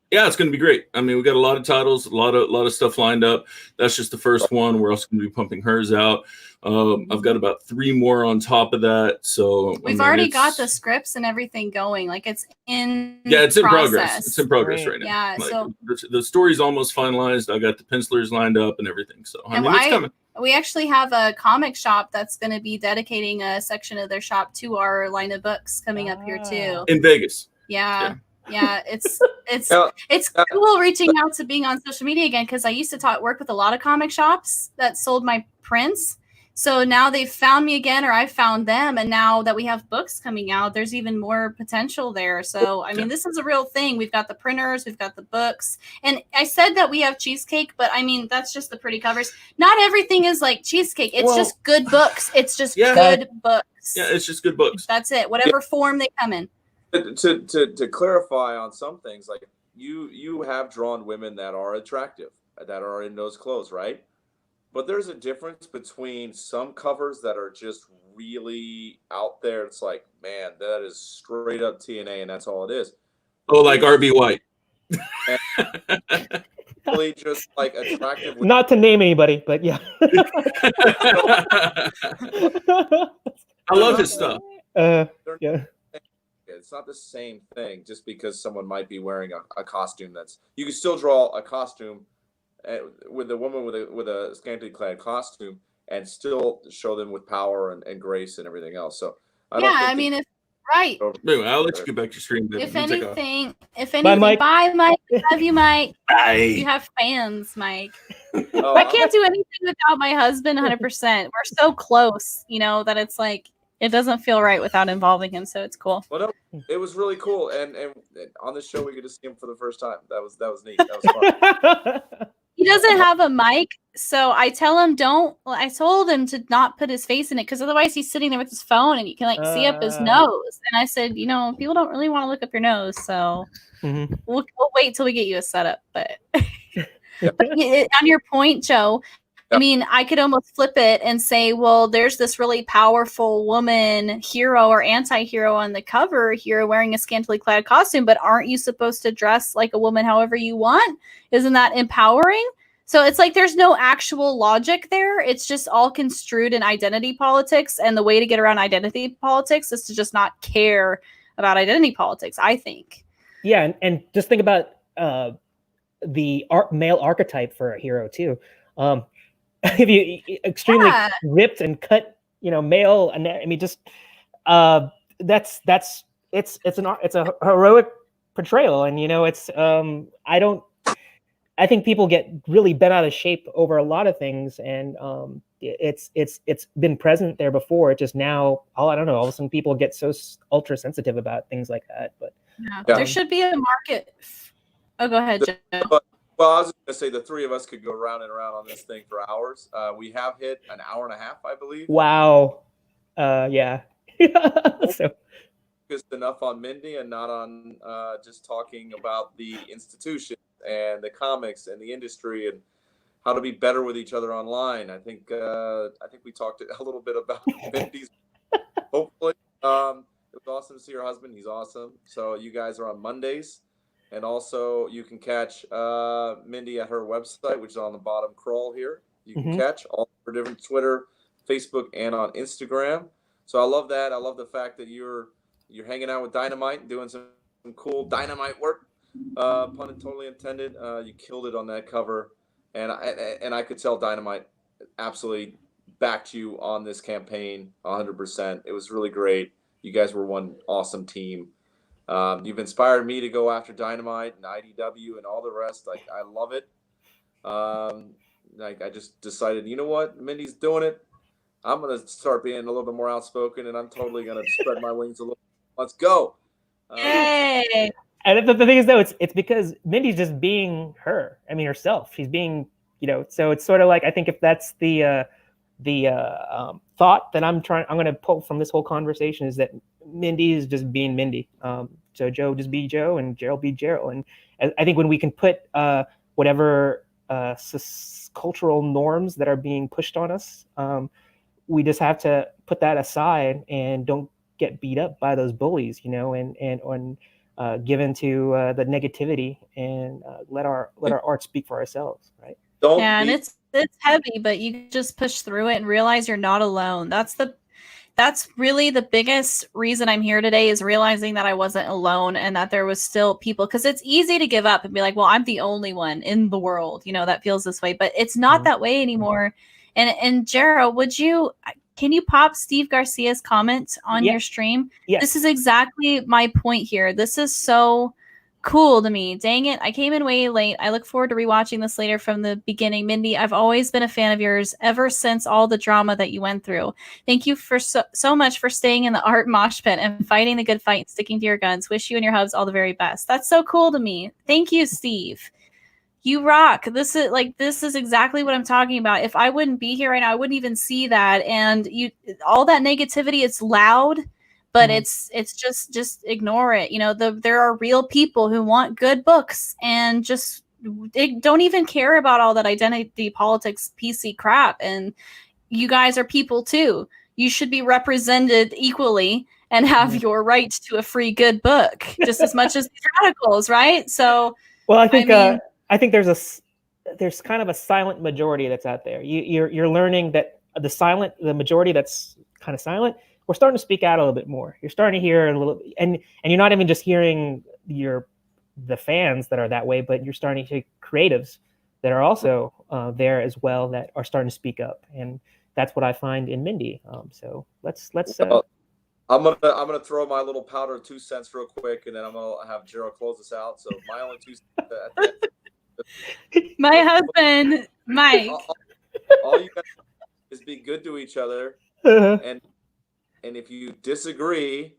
yeah, it's going to be great. I mean, we got a lot of titles, a lot of stuff lined up. That's just the first one. We're also going to be pumping hers out. I've got about 3 more on top of that. So we've already got the scripts and everything going. Like it's in it's in progress. It's in progress right now. Yeah. Like, so the story's almost finalized. I got the pencilers lined up and everything. So I mean, it's coming. We actually have a comic shop that's going to be dedicating a section of their shop to our line of books coming up here too. In Vegas. Yeah. Yeah, it's cool reaching out to being on social media again, because I used to work with a lot of comic shops that sold my prints. So now they've found me again, or I've found them, and now that we have books coming out, there's even more potential there. So I mean, this is a real thing. We've got the printers, we've got the books, and I said that we have cheesecake, but I mean that's just the pretty covers. Not everything is like cheesecake. It's just good books. It's just good books. Yeah, it's just good books. That's it. Whatever form they come in. To clarify on some things, like you have drawn women that are attractive, that are in those clothes, right? But there's a difference between some covers that are just really out there. It's like, man, that is straight up TNA, and that's all it is. Oh, like RB White. Really just like attractive. Not to name anybody, but yeah. I love his stuff. Yeah. It's not the same thing just because someone might be wearing a costume. You can still draw a costume with a woman with a scantily clad costume and still show them with power and grace and everything else. So I mean, right. Anyway, I'll let you get back to your stream. If anything, bye, Mike. Bye, Mike. Love you, Mike. Bye. You have fans, Mike. I can't do anything without my husband 100%. We're so close, that it's like, it doesn't feel right without involving him, so it's cool. Well, no, it was really cool, and on this show we get to see him for the first time. That was neat. That was fun. He doesn't have a mic, so I tell him I told him to not put his face in it, because otherwise he's sitting there with his phone and you can see up his nose. And I said, people don't really want to look up your nose, so we'll wait till we get you a setup. But, but on your point, Joe. I mean, I could almost flip it and say, well, there's this really powerful woman hero or anti-hero on the cover here wearing a scantily clad costume, but aren't you supposed to dress like a woman however you want? Isn't that empowering? So it's like there's no actual logic there. It's just all construed in identity politics, and the way to get around identity politics is to just not care about identity politics, I think. Yeah, and just think about the male archetype for a hero too. If you extremely ripped and cut, male, and I mean, just it's a heroic portrayal, and it's I think people get really bent out of shape over a lot of things, and it's been present there before. It just now, I don't know, all of a sudden people get so ultra sensitive about things like that. But there should be a market. Oh, go ahead, Joe. Well, I was going to say the 3 of us could go round and around on this thing for hours. We have hit an hour and a half, I believe. Wow. Yeah. So just enough on Mindy and not on just talking about the institution and the comics and the industry and how to be better with each other online. I think we talked a little bit about Mindy's. Hopefully, it was awesome to see your husband. He's awesome. So you guys are on Mondays. And also, you can catch Mindy at her website, which is on the bottom crawl here. You can catch all her different Twitter, Facebook, and on Instagram. So I love that. I love the fact that you're hanging out with Dynamite and doing some cool Dynamite work. Pun totally intended. You killed it on that cover, and I could tell Dynamite absolutely backed you on this campaign 100%. It was really great. You guys were one awesome team. You've inspired me to go after Dynamite and IDW and all the rest. Like, I love it. Like, I just decided, you know what, Mindy's doing it. I'm gonna start being a little bit more outspoken, and I'm totally gonna spread my wings a little. Let's go. Yay! And the thing is, though, it's because Mindy's just being her. I mean, herself. She's being, so it's sort of like, I think if that's the thought that I'm going to pull from this whole conversation, is that Mindy is just being Mindy. So Joe just be Joe, and Gerald be Gerald. And I think when we can put whatever cultural norms that are being pushed on us, we just have to put that aside and don't get beat up by those bullies, and given to the negativity, and let our art speak for ourselves, right? And it's heavy, but you just push through it and realize you're not alone. That's really the biggest reason I'm here today, is realizing that I wasn't alone and that there was still people, because it's easy to give up and be like, well, I'm the only one in the world, that feels this way, but it's not that way anymore. And Jero, can you pop Steve Garcia's comment on your stream? Yes. This is exactly my point here. This is so cool to me. Dang it. I came in way late. I look forward to rewatching this later from the beginning. Mindy, I've always been a fan of yours ever since all the drama that you went through. Thank you for so much for staying in the art mosh pit and fighting the good fight and sticking to your guns. Wish you and your hubs all the very best. That's so cool to me. Thank you, Steve. You rock. This is exactly what I'm talking about. If I wouldn't be here right now, I wouldn't even see that. And all that negativity, it's loud, but it's just ignore it. There are real people who want good books and just they don't even care about all that identity politics PC crap. And you guys are people too. You should be represented equally and have your right to a free good book just as much as the radicals, right? So, well, I think there's kind of a silent majority that's out there. You're learning that the majority that's kind of silent, we're starting to speak out a little bit more. You're starting to hear a little, and you're not even just hearing the fans that are that way, but you're starting to hear creatives that are also there as well, that are starting to speak up, and that's what I find in Mindy. So let's. I'm gonna throw my little powder 2 cents real quick, and then I'm gonna have Gerald close us out. So my only 2 cents. My husband, Mike. All you guys is be good to each other, and if you disagree,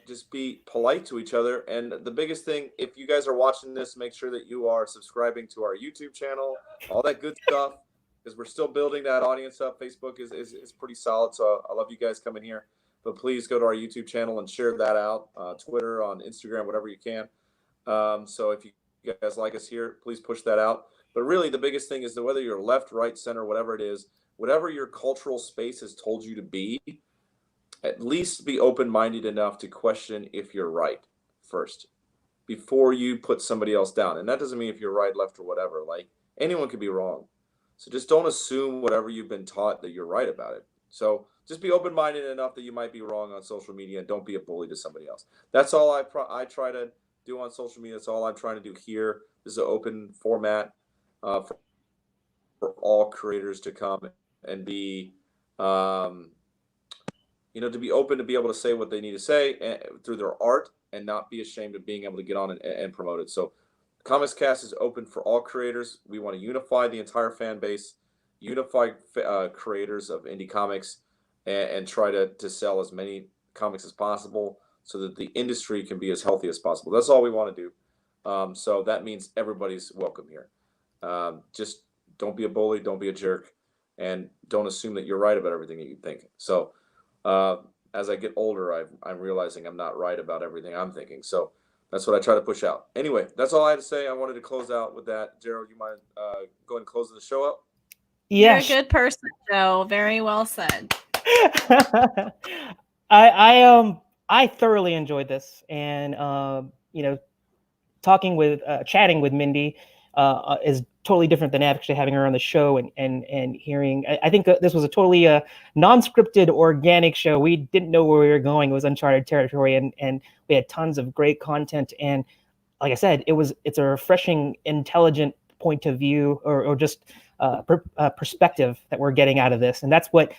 just be polite to each other. And the biggest thing, if you guys are watching this, make sure that you are subscribing to our YouTube channel, all that good stuff, because we're still building that audience up. Facebook is pretty solid, so I love you guys coming here. But please go to our YouTube channel and share that out, Twitter, on Instagram, whatever you can. So if you guys like us here, please push that out. But really, the biggest thing is that whether you're left, right, center, whatever it is, whatever your cultural space has told you to be, at least be open-minded enough to question if you're right first before you put somebody else down. And that doesn't mean if you're right, left, or whatever. Like, anyone could be wrong. So just don't assume whatever you've been taught that you're right about it. So just be open-minded enough that you might be wrong on social media, and don't be a bully to somebody else. That's all I try to do on social media. That's all I'm trying to do here. This is an open format for all creators to come and be, to be open, to be able to say what they need to say through their art, and not be ashamed of being able to get on and promote it. So Comics Cast is open for all creators. We want to unify the entire fan base, unify creators of indie comics, and try to sell as many comics as possible, so that the industry can be as healthy as possible. That's all we want to do. So that means everybody's welcome here. Just don't be a bully, don't be a jerk, and don't assume that you're right about everything that you think. So as I get older, I'm realizing I'm not right about everything I'm thinking. So that's what I try to push out. Anyway, that's all I had to say. I wanted to close out with that. Gerald, you mind go ahead and close the show up? Yeah. You're a good person, Joe. Very well said. I thoroughly enjoyed this, and chatting with Mindy is totally different than actually having her on the show and hearing. I think this was a totally non-scripted, organic show. We didn't know where we were going. It was uncharted territory, and we had tons of great content. And like I said, it's a refreshing, intelligent point of view, or just perspective that we're getting out of this, and that's what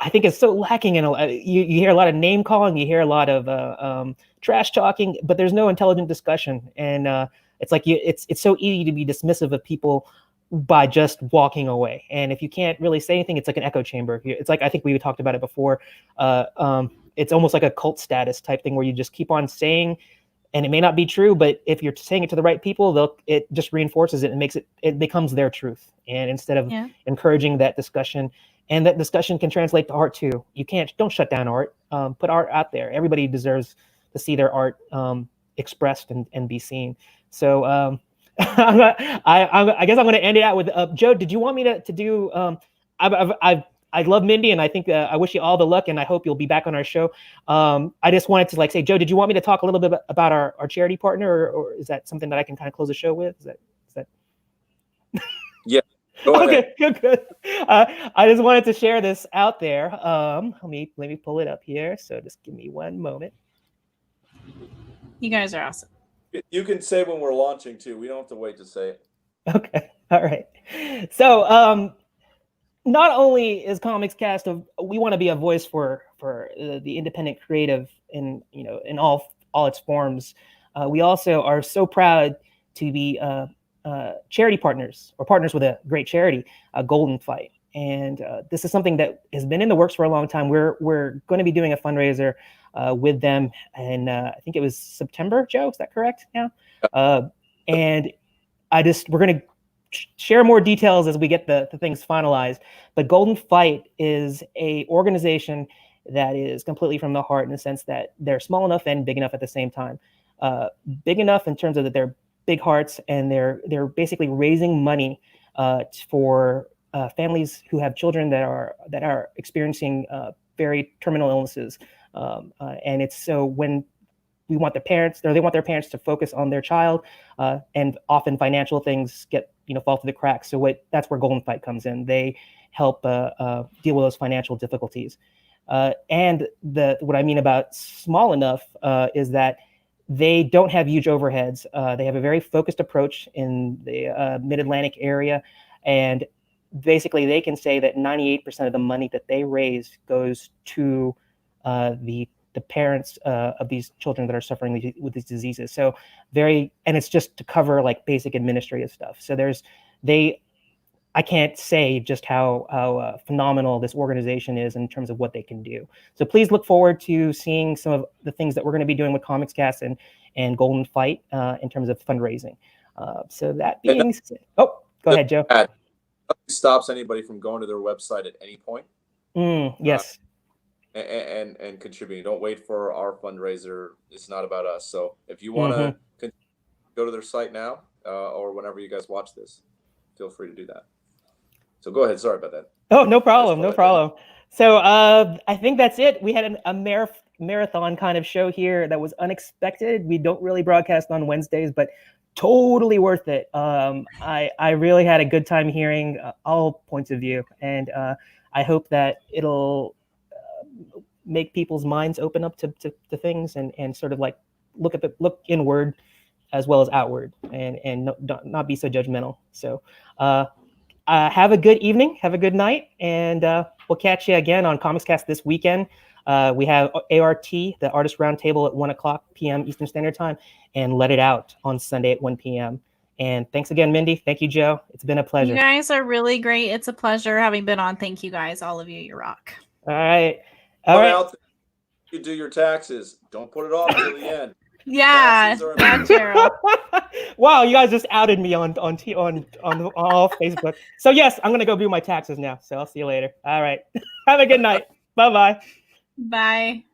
I think is so lacking in you hear a lot of name calling, you hear a lot of trash talking, but there's no intelligent discussion. And it's like it's so easy to be dismissive of people by just walking away. And if you can't really say anything, it's like an echo chamber. It's like, I think we talked about it before. It's almost like a cult status type thing where you just keep on saying, and it may not be true, but if you're saying it to the right people, it just reinforces it and makes it becomes their truth. And instead of encouraging that discussion, and that discussion can translate to art too. Don't shut down art. Put art out there. Everybody deserves to see their art expressed and be seen. So I guess I'm going to end it out with Joe. Did you want me to do? I love Mindy, and I think I wish you all the luck, and I hope you'll be back on our show. I just wanted to say, Joe, did you want me to talk a little bit about our charity partner, or is that something that I can kind of close the show with? Is that? Yeah. Go ahead. Okay, good. I just wanted to share this out there. Let me pull it up here. So just give me one moment. You guys are awesome. You can say when we're launching too. We don't have to wait to say it. Okay. All right. So not only is Comics Cast we want to be a voice for the independent creative in all its forms. We also are so proud to be charity partners, or partners with a great charity, Golden Fight. And this is something that has been in the works for a long time. We're going to be doing a fundraiser with them, and I think it was September. Joe, is that correct? Now, and we're going to share more details as we get the things finalized. But Golden Fight is a organization that is completely from the heart, in the sense that they're small enough and big enough at the same time. Big enough in terms of that they're big hearts, and they're basically raising money for families who have children that are experiencing very terminal illnesses. And it's so when they want their parents to focus on their child, and often financial things fall through the cracks. So that's where Golden Fight comes in. They help deal with those financial difficulties. And what I mean about small enough is that they don't have huge overheads. They have a very focused approach in the Mid-Atlantic area. And basically they can say that 98% of the money that they raise goes to the parents of these children that are suffering with these diseases. So and it's just to cover like basic administrative stuff. So I can't say just how phenomenal this organization is in terms of what they can do. So please look forward to seeing some of the things that we're going to be doing with Comics Cast and Golden Fight in terms of fundraising. So that being said, go ahead, Joe. Nothing stops anybody from going to their website at any point. Yes. And contributing. Don't wait for our fundraiser. It's not about us. So if you want to go to their site now, or whenever you guys watch this, feel free to do that. So go ahead. Sorry about that. Oh, no problem. No problem. So I think that's it. We had a marathon kind of show here that was unexpected. We don't really broadcast on Wednesdays, but totally worth it. I really had a good time hearing all points of view, and I hope that it'll make people's minds open up to things and sort of like look inward as well as outward, and not be so judgmental. So have a good evening, have a good night, and we'll catch you again on Comics Cast this weekend. We have ART, the Artist Roundtable, at 1:00 p.m. Eastern Standard Time, and Let It Out on Sunday at 1 p.m. And thanks again, Mindy. Thank you, Joe. It's been a pleasure. You guys are really great. It's a pleasure having been on. Thank you guys, all of you. You rock. All right. You do your taxes. Don't put it off till the end. Yeah, Gerald. Wow, you guys just outed me on all Facebook. So yes, I'm gonna go do my taxes now. So I'll see you later. All right. Have a good night. Bye-bye. Bye.